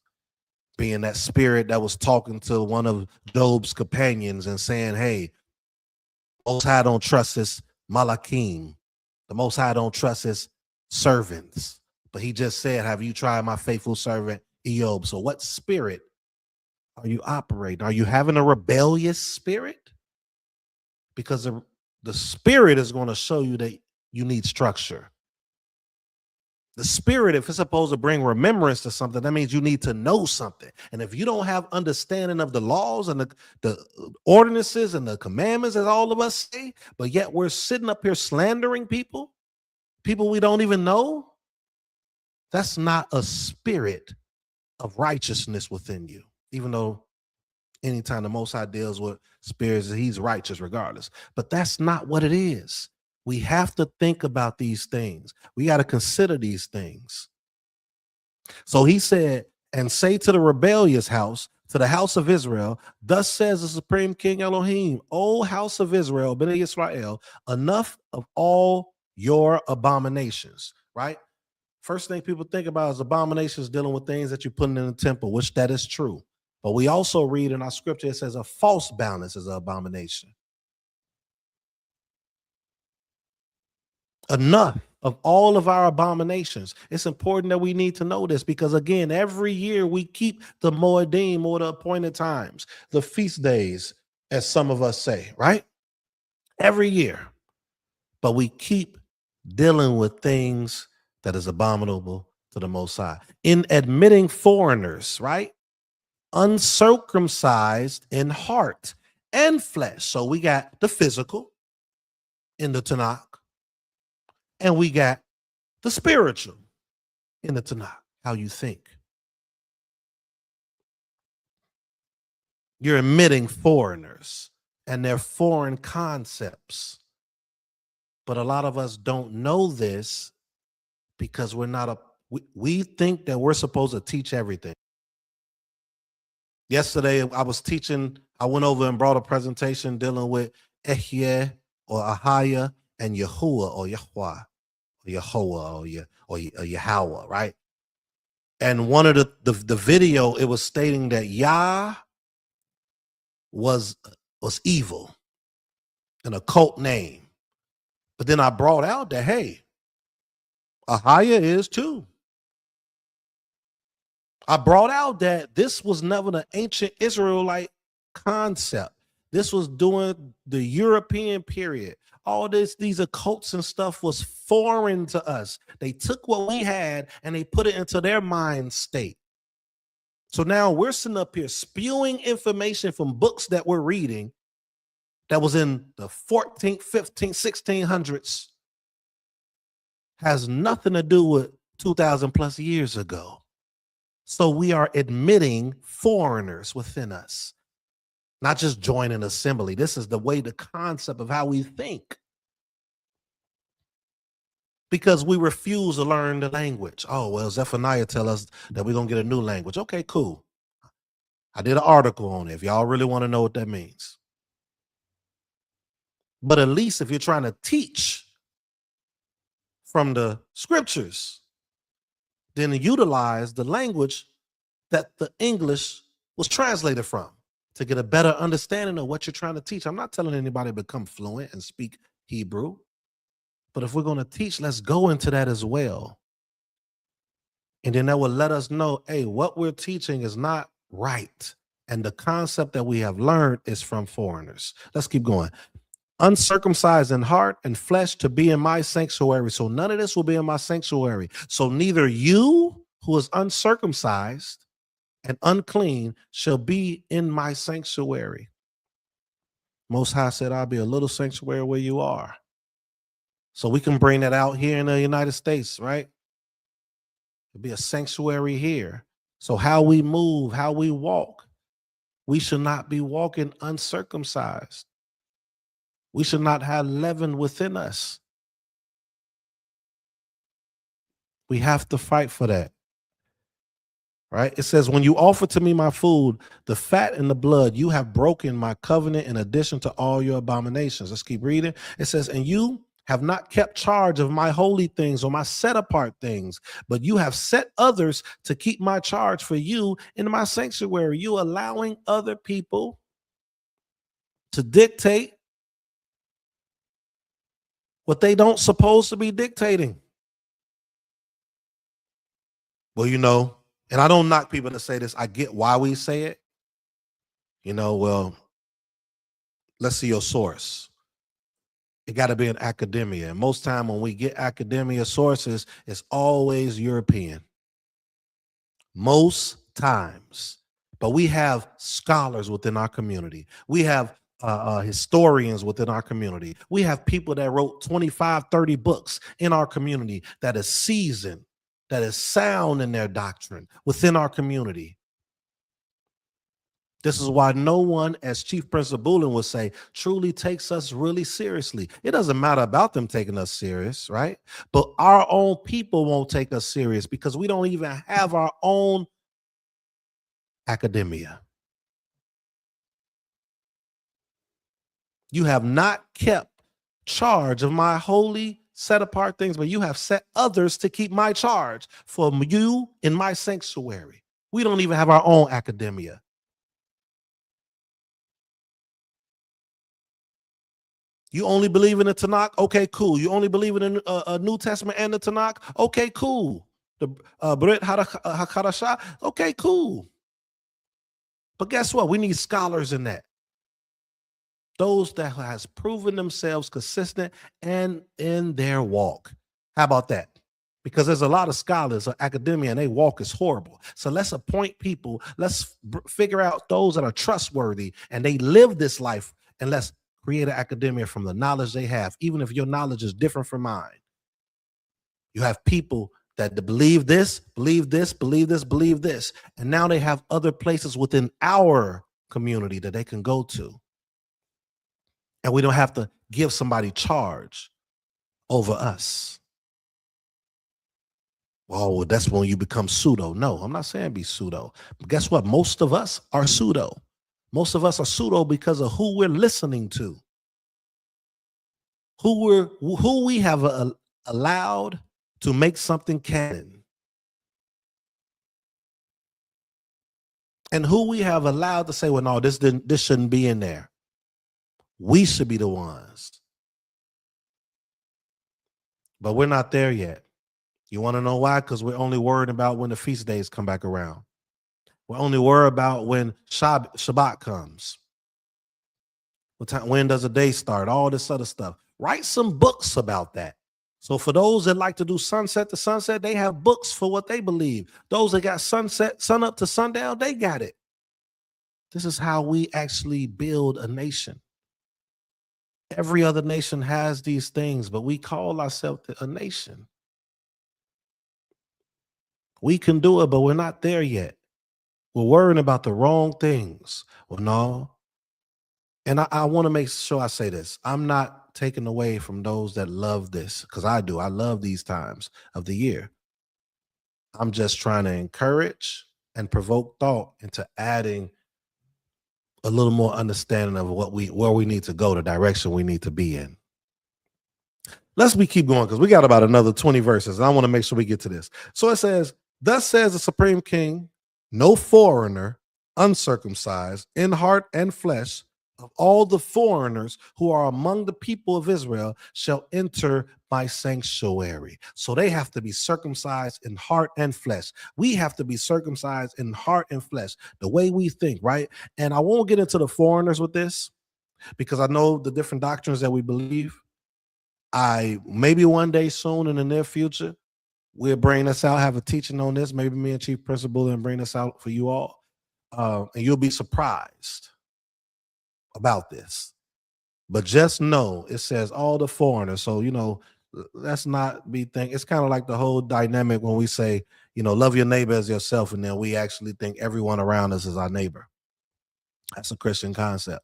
being that spirit that was talking to one of Job's companions and saying, hey, Most High don't trust his Malachim. The Most High don't trust his servants. But he just said, have you tried my faithful servant Eob? So what spirit are you operating? Are you having a rebellious spirit? Because the spirit is going to show you that you need structure. The spirit, if it's supposed to bring remembrance to something, that means you need to know something. And if you don't have understanding of the laws and the ordinances and the commandments, as all of us say, but yet we're sitting up here slandering people we don't even know, that's not a spirit of righteousness within you. Even though anytime the Most High deals with spirits, he's righteous regardless. But that's not what it is. We have to think about these things. We got to consider these things. So he said, and say to the rebellious house, to the house of Israel, thus says the Supreme King Elohim, O house of Israel, Bnei Israel, enough of all your abominations, right? First thing people think about is abominations, dealing with things that you're putting in the temple, which that is true. But we also read in our scripture, it says a false balance is an abomination. Enough of all of our abominations. It's important that we need to know this because, again, every year we keep the Moedim, or the appointed times, the feast days, as some of us say, right? Every year. But we keep dealing with things that is abominable to the Most High. In admitting foreigners, right? Uncircumcised in heart and flesh. So we got the physical in the Tanakh, and we got the spiritual in the Tanakh, how you think. You're admitting foreigners and their foreign concepts. But a lot of us don't know this because we think that we're supposed to teach everything. Yesterday, I went over and brought a presentation dealing with Ehyeh or Ahaya and Yahuwah or Yahweh or Yehoah or Yahweh, right? And one of the video, it was stating that Yah was evil, an occult name. But then I brought out that, hey, Ahaya is too. I brought out that this was never the ancient Israelite concept. This was during the European period. All these occults and stuff was foreign to us. They took what we had and they put it into their mind state. So now we're sitting up here spewing information from books that we're reading that was in the 14th, 15th, 1600s. Has nothing to do with 2,000 plus years ago. So we are admitting foreigners within us, not just joining assembly. This is the concept of how we think. Because we refuse to learn the language. Oh, well, Zephaniah tell us that we're going to get a new language. Okay, cool. I did an article on it if y'all really want to know what that means. But at least if you're trying to teach from the scriptures, then utilize the language that the English was translated from to get a better understanding of what you're trying to teach. I'm not telling anybody to become fluent and speak Hebrew, but if we're going to teach, let's go into that as well. And then that will let us know, hey, what we're teaching is not right. And the concept that we have learned is from foreigners. Let's keep going. Uncircumcised in heart and flesh to be in my sanctuary. So none of this will be in my sanctuary. So neither you who is uncircumcised and unclean shall be in my sanctuary. Most High said, I'll be a little sanctuary where you are. So we can bring that out here in the United States, right? It'll be a sanctuary here. So how we move, how we walk, we should not be walking uncircumcised. We should not have leaven within us. We have to fight for that. Right? It says, when you offer to me my food, the fat and the blood, you have broken my covenant in addition to all your abominations. Let's keep reading. It says, and you have not kept charge of my holy things or my set apart things, but you have set others to keep my charge for you in my sanctuary. You allowing other people to dictate what they don't supposed to be dictating. Well, and I don't knock people to say this. I get why we say it. Well, let's see your source. It got to be in academia. And most time when we get academia sources, it's always European. Most times. But we have scholars within our community. We have historians within our community. We have people that wrote 25, 30 books in our community that is seasoned, that is sound in their doctrine within our community. This is why no one, as Chief Prince of Bulin would say, truly takes us really seriously. It doesn't matter about them taking us serious, right? But our own people won't take us serious because we don't even have our own academia. You have not kept charge of my holy set apart things, but you have set others to keep my charge for you in my sanctuary. We don't even have our own academia. You only believe in the Tanakh? Okay, cool. You only believe in the New Testament and the Tanakh? Okay, cool. The Brit HaKadashah? Okay, cool. But guess what? We need scholars in that. Those that has proven themselves consistent and in their walk. How about that? Because there's a lot of scholars or academia and they walk is horrible. So let's appoint people. Let's figure out those that are trustworthy and they live this life, and let's create an academia from the knowledge they have, even if your knowledge is different from mine. You have people that believe this, believe this, believe this, believe this. And now they have other places within our community that they can go to. And we don't have to give somebody charge over us. Oh, well, that's when you become pseudo. No, I'm not saying be pseudo. But guess what? Most of us are pseudo. Most of us are pseudo because of who we're listening to, who we have allowed to make something canon, and who we have allowed to say, well, no, this shouldn't be in there. We should be the ones. But we're not there yet. You want to know why? Because we're only worried about when the feast days come back around. We're only worried about when Shabbat comes. When does the day start? All this other stuff. Write some books about that. So for those that like to do sunset to sunset, they have books for what they believe. Those that got sunset, sun up to sundown, they got it. This is how we actually build a nation. Every other nation has these things, but we call ourselves a nation. We can do it, but we're not there yet. We're worrying about the wrong things. Well, no. And I want to make sure I say this. I'm not taking away from those that love this, because I do. I love these times of the year. I'm just trying to encourage and provoke thought into adding a little more understanding of where we need to go, the direction we need to be in. Let's keep going, because we got about another 20 verses, and I want to make sure we get to this. So it says, thus says the Supreme King, no foreigner, uncircumcised in heart and flesh, of all the foreigners who are among the people of Israel shall enter my sanctuary. So they have to be circumcised in heart and flesh. We have to be circumcised in heart and flesh, the way we think, right? And I won't get into the foreigners with this, because I know the different doctrines that we believe. Maybe one day soon in the near future, we'll bring this out, have a teaching on this. Maybe me and Chief Principal and bring this out for you all. And you'll be surprised about this. But just know it says all the foreigners. So, let's not be thinking. It's kind of like the whole dynamic when we say, love your neighbor as yourself. And then we actually think everyone around us is our neighbor. That's a Christian concept.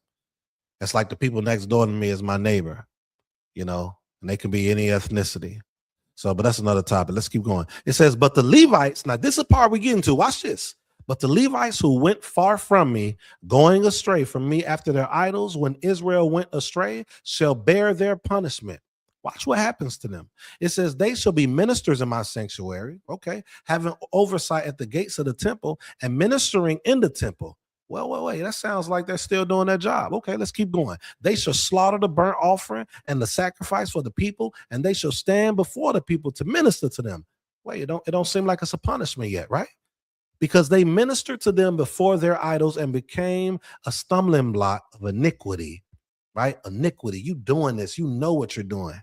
It's like the people next door to me is my neighbor, and they can be any ethnicity. So, but that's another topic. Let's keep going. It says, but the Levites, now this is the part we get into. Watch this. But the Levites who went far from me, going astray from me after their idols, when Israel went astray, shall bear their punishment. Watch what happens to them. It says, they shall be ministers in my sanctuary, okay, having oversight at the gates of the temple and ministering in the temple. Well, wait, that sounds like they're still doing their job. Okay, let's keep going. They shall slaughter the burnt offering and the sacrifice for the people, and they shall stand before the people to minister to them. Wait, it don't seem like it's a punishment yet, right? Because they ministered to them before their idols and became a stumbling block of iniquity, right? Iniquity. You doing this, you know what you're doing,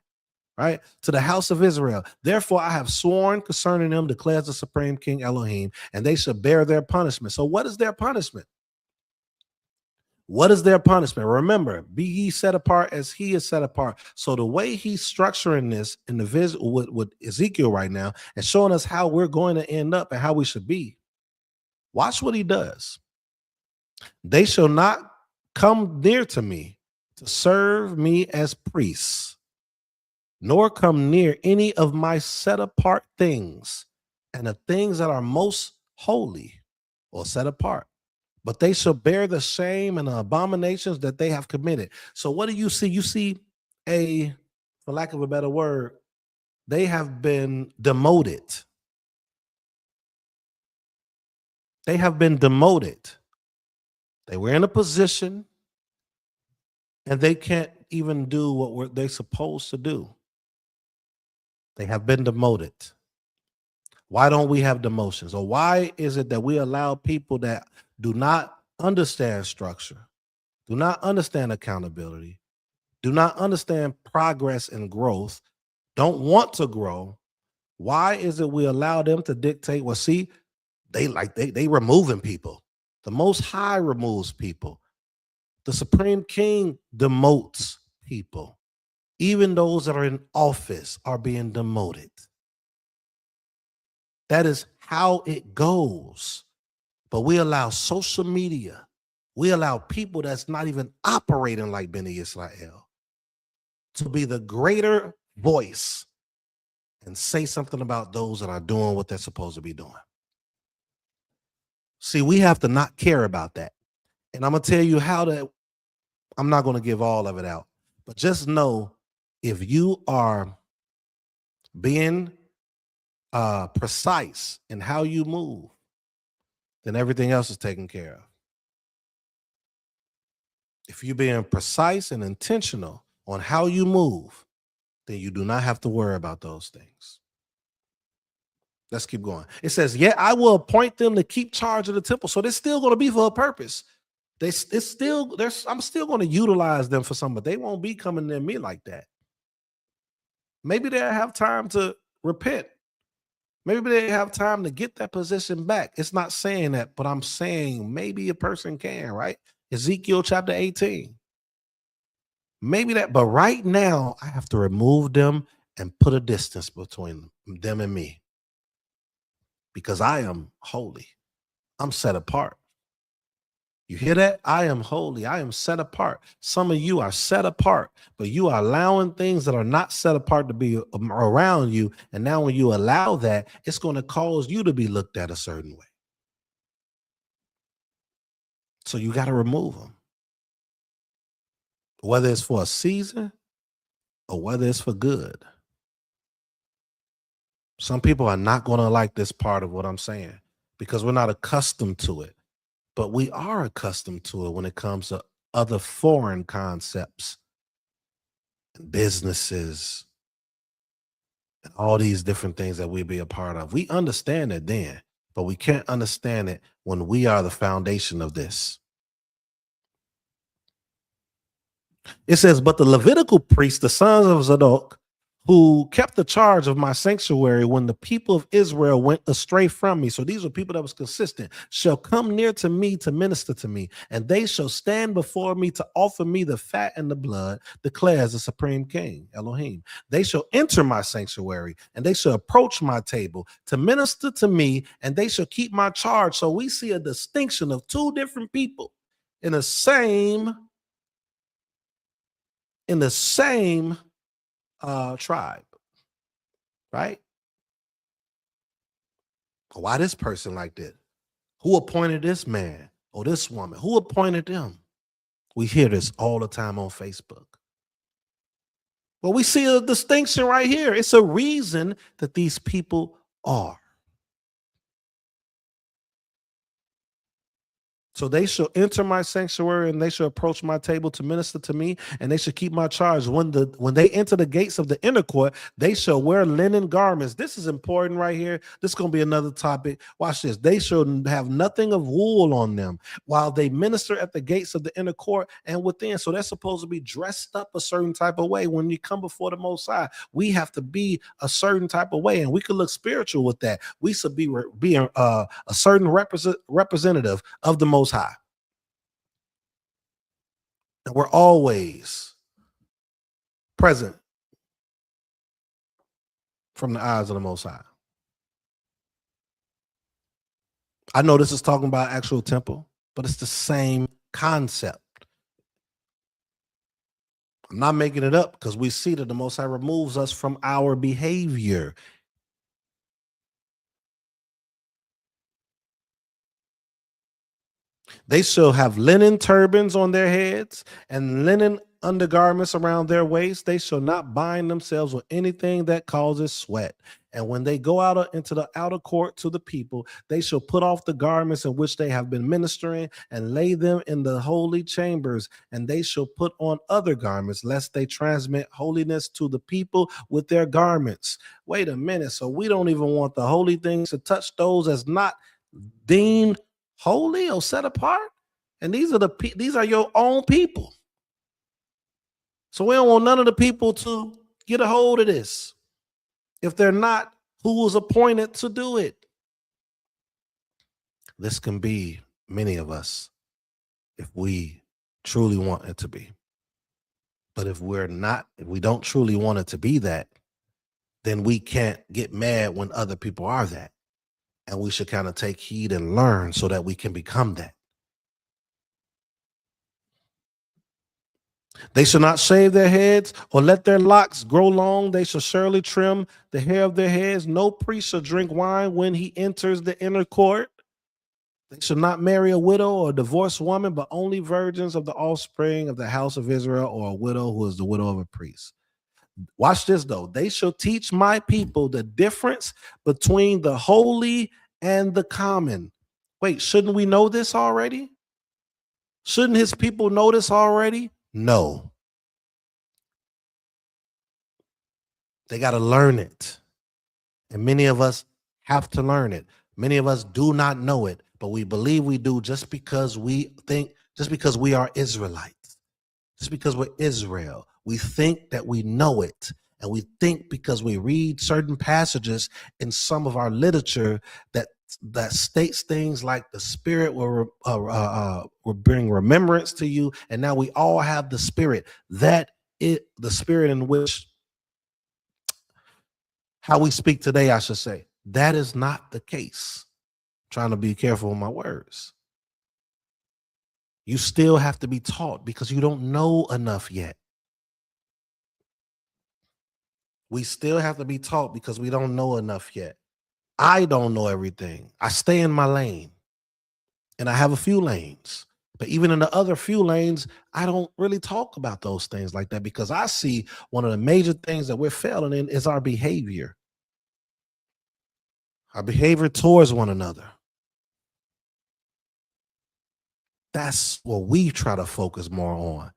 right? To the house of Israel. Therefore, I have sworn concerning them, declares the Supreme King Elohim, and they shall bear their punishment. So what is their punishment? What is their punishment? Remember, be ye set apart as he is set apart. So the way he's structuring this in the vision with Ezekiel right now and showing us how we're going to end up and how we should be. Watch what he does. They shall not come near to me to serve me as priests, nor come near any of my set apart things and the things that are most holy or set apart. But they shall bear the shame and the abominations that they have committed. So what do you see? You see for lack of a better word, they have been demoted. They have been demoted. They were in a position and they can't even do what they're supposed to do. They have been demoted. Why don't we have demotions? Or why is it that we allow people that do not understand structure, do not understand accountability, do not understand progress and growth, don't want to grow? Why is it we allow them to dictate? Well, see, they removing people. The Most High removes people. The Supreme King demotes people. Even those that are in office are being demoted. That is how it goes. But we allow social media, we allow people that's not even operating like Beni Israel to be the greater voice and say something about those that are doing what they're supposed to be doing. See, we have to not care about that. And I'm going to tell you how to, I'm not going to give all of it out, but just know if you are being precise in how you move, then everything else is taken care of. If you're being precise and intentional on how you move, then you do not have to worry about those things. Let's keep going. It says, "Yet I will appoint them to keep charge of the temple." So they're still going to be for a purpose. I'm still going to utilize them for something, but they won't be coming near me like that. Maybe they'll have time to repent. Maybe they have time to get that position back. It's not saying that, but I'm saying maybe a person can, right? Ezekiel chapter 18. Maybe that, but right now I have to remove them and put a distance between them and me because I am holy. I'm set apart. You hear that? I am holy. I am set apart. Some of you are set apart, but you are allowing things that are not set apart to be around you. And now when you allow that, it's going to cause you to be looked at a certain way. So you got to remove them. Whether it's for a season or whether it's for good. Some people are not going to like this part of what I'm saying because we're not accustomed to it. But we are accustomed to it when it comes to other foreign concepts and businesses and all these different things that we be a part of. We understand it then, but we can't understand it when we are the foundation of this. It says, "But the Levitical priests, the sons of Zadok, who kept the charge of my sanctuary when the people of Israel went astray from me," so these are people that was consistent, "shall come near to me to minister to me, and they shall stand before me to offer me the fat and the blood, declares the Supreme King, Elohim. They shall enter my sanctuary, and they shall approach my table to minister to me, and they shall keep my charge." So we see a distinction of two different people in the same tribe, right? Why this person like that? Who appointed this man or this woman? Who appointed them? We hear this all the time on Facebook. Well, we see a distinction right here. It's a reason that these people are. So they shall enter my sanctuary, and they shall approach my table to minister to me, and they shall keep my charge. When they enter the gates of the inner court, they shall wear linen garments. This is important right here. This is going to be another topic. Watch this. They shall have nothing of wool on them while they minister at the gates of the inner court and within. So they're supposed to be dressed up a certain type of way. When you come before the Most High, we have to be a certain type of way, and we could look spiritual with that. We should be being a certain representative of the Most High. And we're always present from the eyes of the Most High. I know this is talking about actual temple, but it's the same concept. I'm not making it up because we see that the Most High removes us from our behavior. They shall have linen turbans on their heads and linen undergarments around their waist. They shall not bind themselves with anything that causes sweat. And when they go out into the outer court to the people, they shall put off the garments in which they have been ministering and lay them in the holy chambers. And they shall put on other garments, lest they transmit holiness to the people with their garments. Wait a minute. So we don't even want the holy things to touch those as not deemed holy or set apart. And these are your own people. So we don't want none of the people to get a hold of this if they're not who was appointed to do it. This can be many of us if we truly want it to be. But if we don't truly want it to be that, then we can't get mad when other people are that. And we should kind of take heed and learn so that we can become that. They shall not shave their heads or let their locks grow long. They shall surely trim the hair of their heads. No priest shall drink wine when he enters the inner court. They shall not marry a widow or a divorced woman, but only virgins of the offspring of the house of Israel, or a widow who is the widow of a priest. Watch this, though. They shall teach my people the difference between the holy and the common. Wait, shouldn't we know this already? Shouldn't his people know this already? No. They got to learn it. And many of us have to learn it. Many of us do not know it, but we believe we do just because we are Israelites, just because we're Israel. We think that we know it. And we think because we read certain passages in some of our literature that states things like the Spirit will bring remembrance to you. And now we all have the Spirit. The Spirit in which, how we speak today, I should say. That is not the case. I'm trying to be careful with my words. You still have to be taught because you don't know enough yet. We still have to be taught because we don't know enough yet. I don't know everything. I stay in my lane and I have a few lanes, but even in the other few lanes, I don't really talk about those things like that because I see one of the major things that we're failing in is our behavior towards one another. That's what we try to focus more on.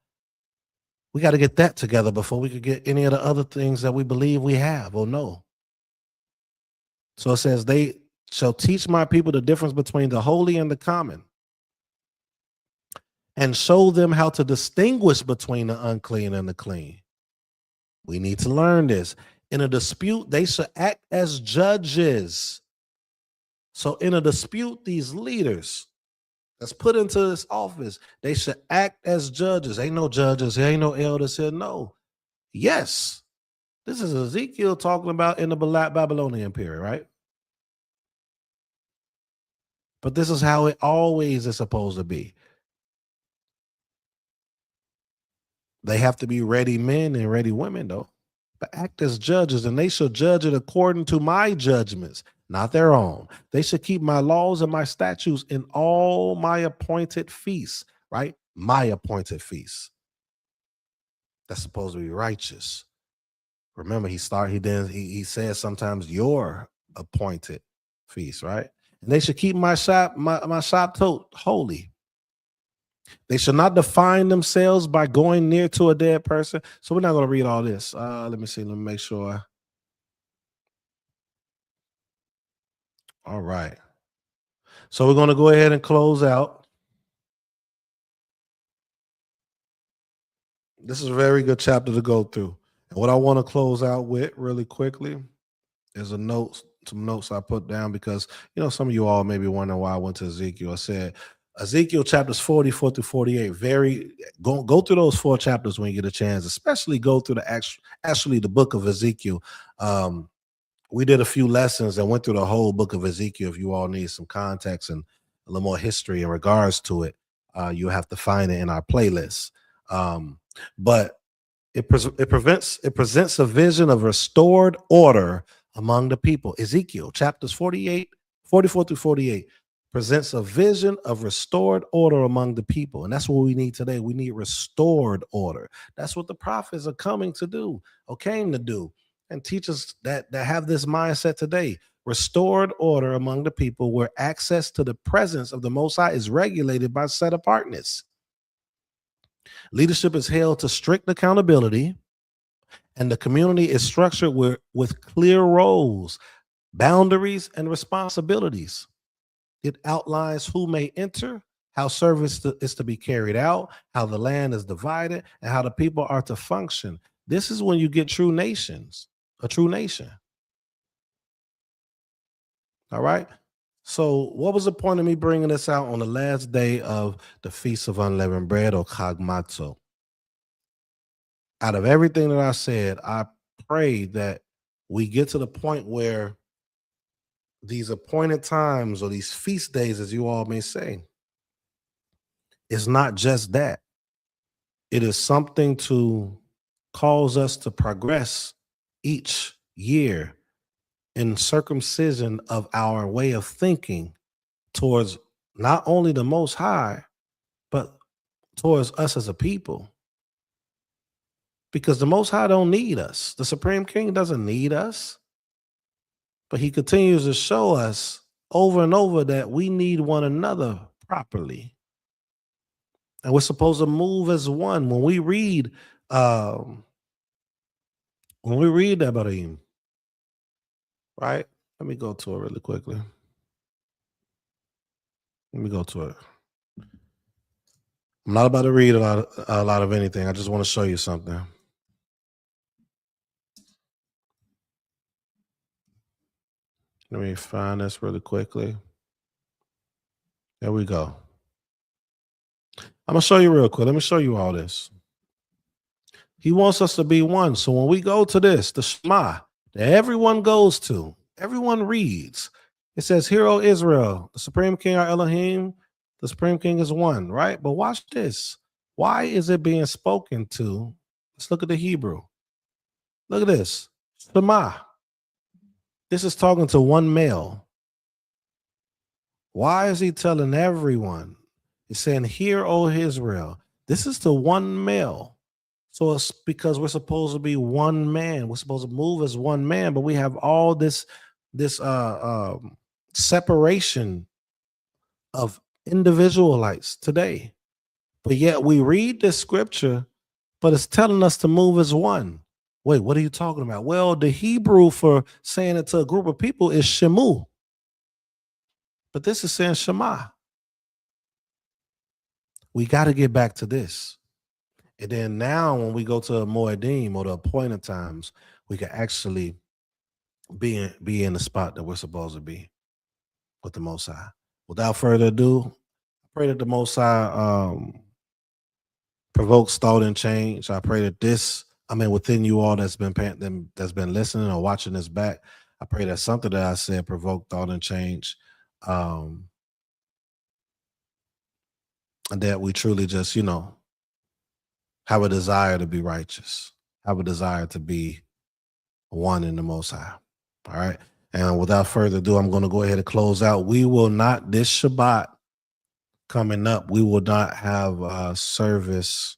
We got to get that together before we could get any of the other things that we believe we have or know. So it says, they shall teach my people the difference between the holy and the common, and show them how to distinguish between the unclean and the clean. We need to learn this. In a dispute, they shall act as judges. So in a dispute, these leaders that's put into this office, they should act as judges. Ain't no judges here, ain't no elders here. No. Yes. This is Ezekiel talking about in the Babylonian period, right? But this is how it always is supposed to be. They have to be ready men and ready women, though. But act as judges, and they shall judge it according to my judgments, not their own. They should keep my laws and my statutes in all my appointed feasts, right? My appointed feasts. That's supposed to be righteous. Remember, he says sometimes your appointed feast, right? And they should keep my Shabbat holy. They should not define themselves by going near to a dead person. So we're not going to read all this. Let me see. Let me make sure. All right. So we're going to go ahead and close out. This is a very good chapter to go through. And what I want to close out with really quickly is some notes I put down because, some of you all may be wondering why I went to Ezekiel. I said, Ezekiel chapters 44 through 48, go through those 4 chapters when you get a chance, especially go through the book of Ezekiel. We did a few lessons and went through the whole book of Ezekiel. If you all need some context and a little more history in regards to it, you'll have to find it in our playlist. But it presents a vision of restored order among the people. Ezekiel chapters 44 through 48 presents a vision of restored order among the people. And that's what we need today. We need restored order. That's what the prophets are coming to do or came to do, and teach us that have this mindset today. Restored order among the people where access to the presence of the Most High is regulated by set apartness. Leadership is held to strict accountability, and the community is structured with clear roles, boundaries, and responsibilities. It outlines who may enter, how service is to be carried out, how the land is divided, and how the people are to function. This is when you get true nations, a true nation. All right. So what was the point of me bringing this out on the last day of the Feast of Unleavened Bread, or Chag Matzot? Out of everything that I said, I pray that we get to the point where these appointed times, or these feast days, as you all may say, is not just that. It is something to cause us to progress each year in circumcision of our way of thinking towards not only the Most High, but towards us as a people. Because the Most High don't need us. The Supreme King doesn't need us. But he continues to show us over and over that we need one another properly. And we're supposed to move as one. When we read Ebrahim, right? Let me go to it really quickly. Let me go to it. I'm not about to read a lot of anything. I just want to show you something. Let me find this really quickly. There we go. I'm going to show you real quick. Let me show you all this. He wants us to be one. So when we go to this, the Shema, that everyone goes to, everyone reads, it says, "Hear, O Israel, the Supreme King, our Elohim, the Supreme King is one," right? But watch this. Why is it being spoken to? Let's look at the Hebrew. Look at this. Shema. This is talking to one male. Why is he telling everyone? He's saying, "Hear, O Israel." This is to one male. So it's because we're supposed to be one man. We're supposed to move as one man, but we have all this separation of individualites today. But yet we read this scripture, but it's telling us to move as one. Wait, what are you talking about? Well, the Hebrew for saying it to a group of people is shemu. But this is saying Shema. We got to get back to this. And then now when we go to a Moedim, or the appointed times, we can actually be in the spot that we're supposed to be with the Most High. Without further ado, I pray that the Most High provokes thought and change. I pray that within you all that's been listening or watching this back, I pray that something that I said provoked thought and change. And that we truly just, have a desire to be righteous, have a desire to be one in the Most High. All right. And without further ado, I'm going to go ahead and close out. We will not, this Shabbat coming up, we will not have a service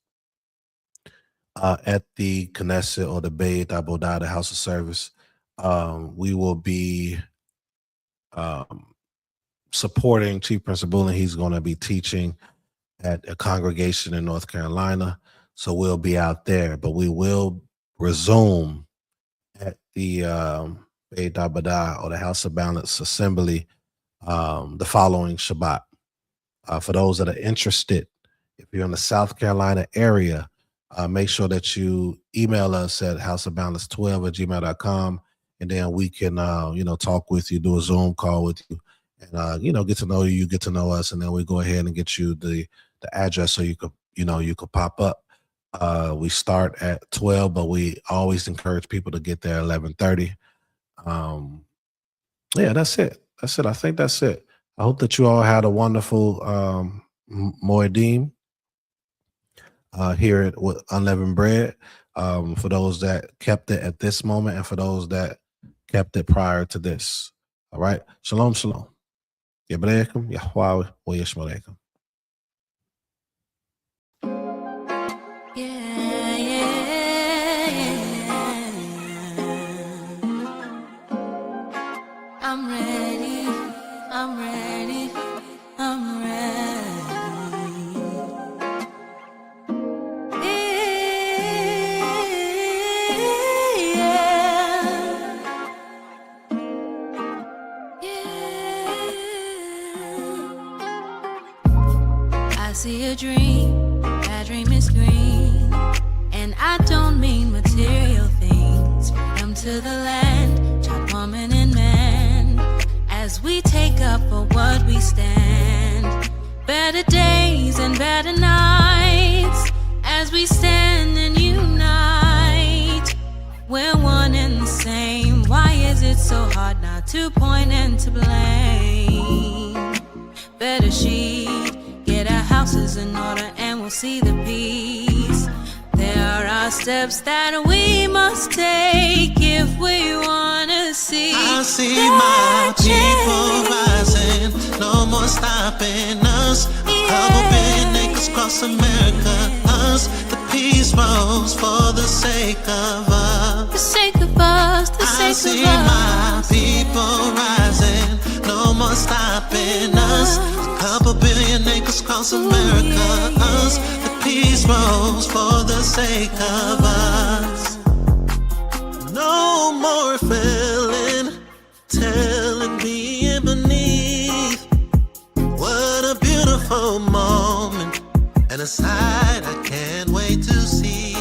at the Knesset or the Beit Abodah, the house of service. We will be supporting Chief Principal, and he's going to be teaching at a congregation in North Carolina. So we'll be out there, but we will resume at the Beit Abodah, or the House of Balance Assembly, the following Shabbat. For those that are interested, if you're in the South Carolina area, make sure that you email us at houseofbalance12@gmail.com, and then we can, talk with you, do a Zoom call with you, and, get to know you, get to know us, and then we go ahead and get you the address so you could pop up. We start at 12, but we always encourage people to get there 11:30. Yeah, that's it. I think that's it. I hope that you all had a wonderful Moedim here with Unleavened Bread. For those that kept it at this moment, and for those that kept it prior to this. All right. Shalom, shalom. Yabrekum, Yahweh, or Yeshmarekum. Yeah, yeah. I'm ready, I'm ready, I'm ready. I see a dream, that dream is green, and I don't mean material things. Freedom to the land, child, woman, and man, as we take up for what we stand. Better days and better nights, as we stand and unite. We're one and the same. Why is it so hard not to point and to blame? Better sheet, get our houses in order and we'll see the peace. There are steps that we must take if we wanna see. I see my people rising, no more stopping us. A couple billion acres across America, us. The peace rose for the sake of us. The sake of us, the sake of us. I see my people rising, no more stopping us. A couple billion acres across America, us. The peace rose for the sake of us. No more feeling, telling, being beneath. What a beautiful moment, and a sight I can't wait to see.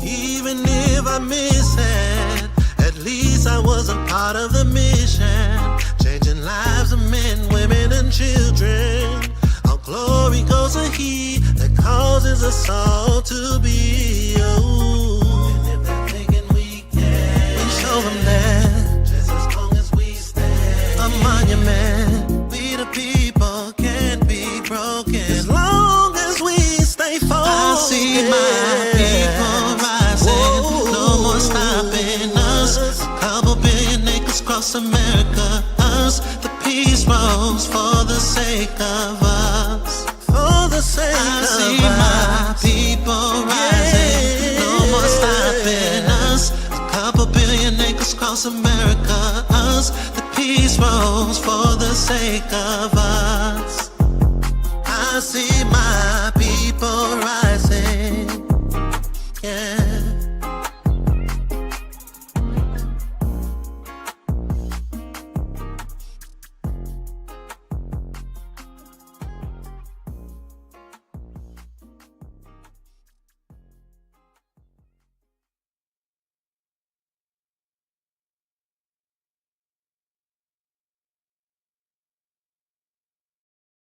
Even if I miss it, at least I wasn't part of the mission. Changing lives of men, women, and children. All glory goes to He that causes us all to be. Oh. And if they're thinking we can, we show them that just as long as we stand. A monument, we the people can't be broken as long as we stay focused. I see my people rising, no more stopping us. A couple billion acres across America, us. The peace rose for the sake of us. For the sake of us. I see my people rising, no more stopping us. A couple billion acres across America, us. The peace rose for the sake of us. I see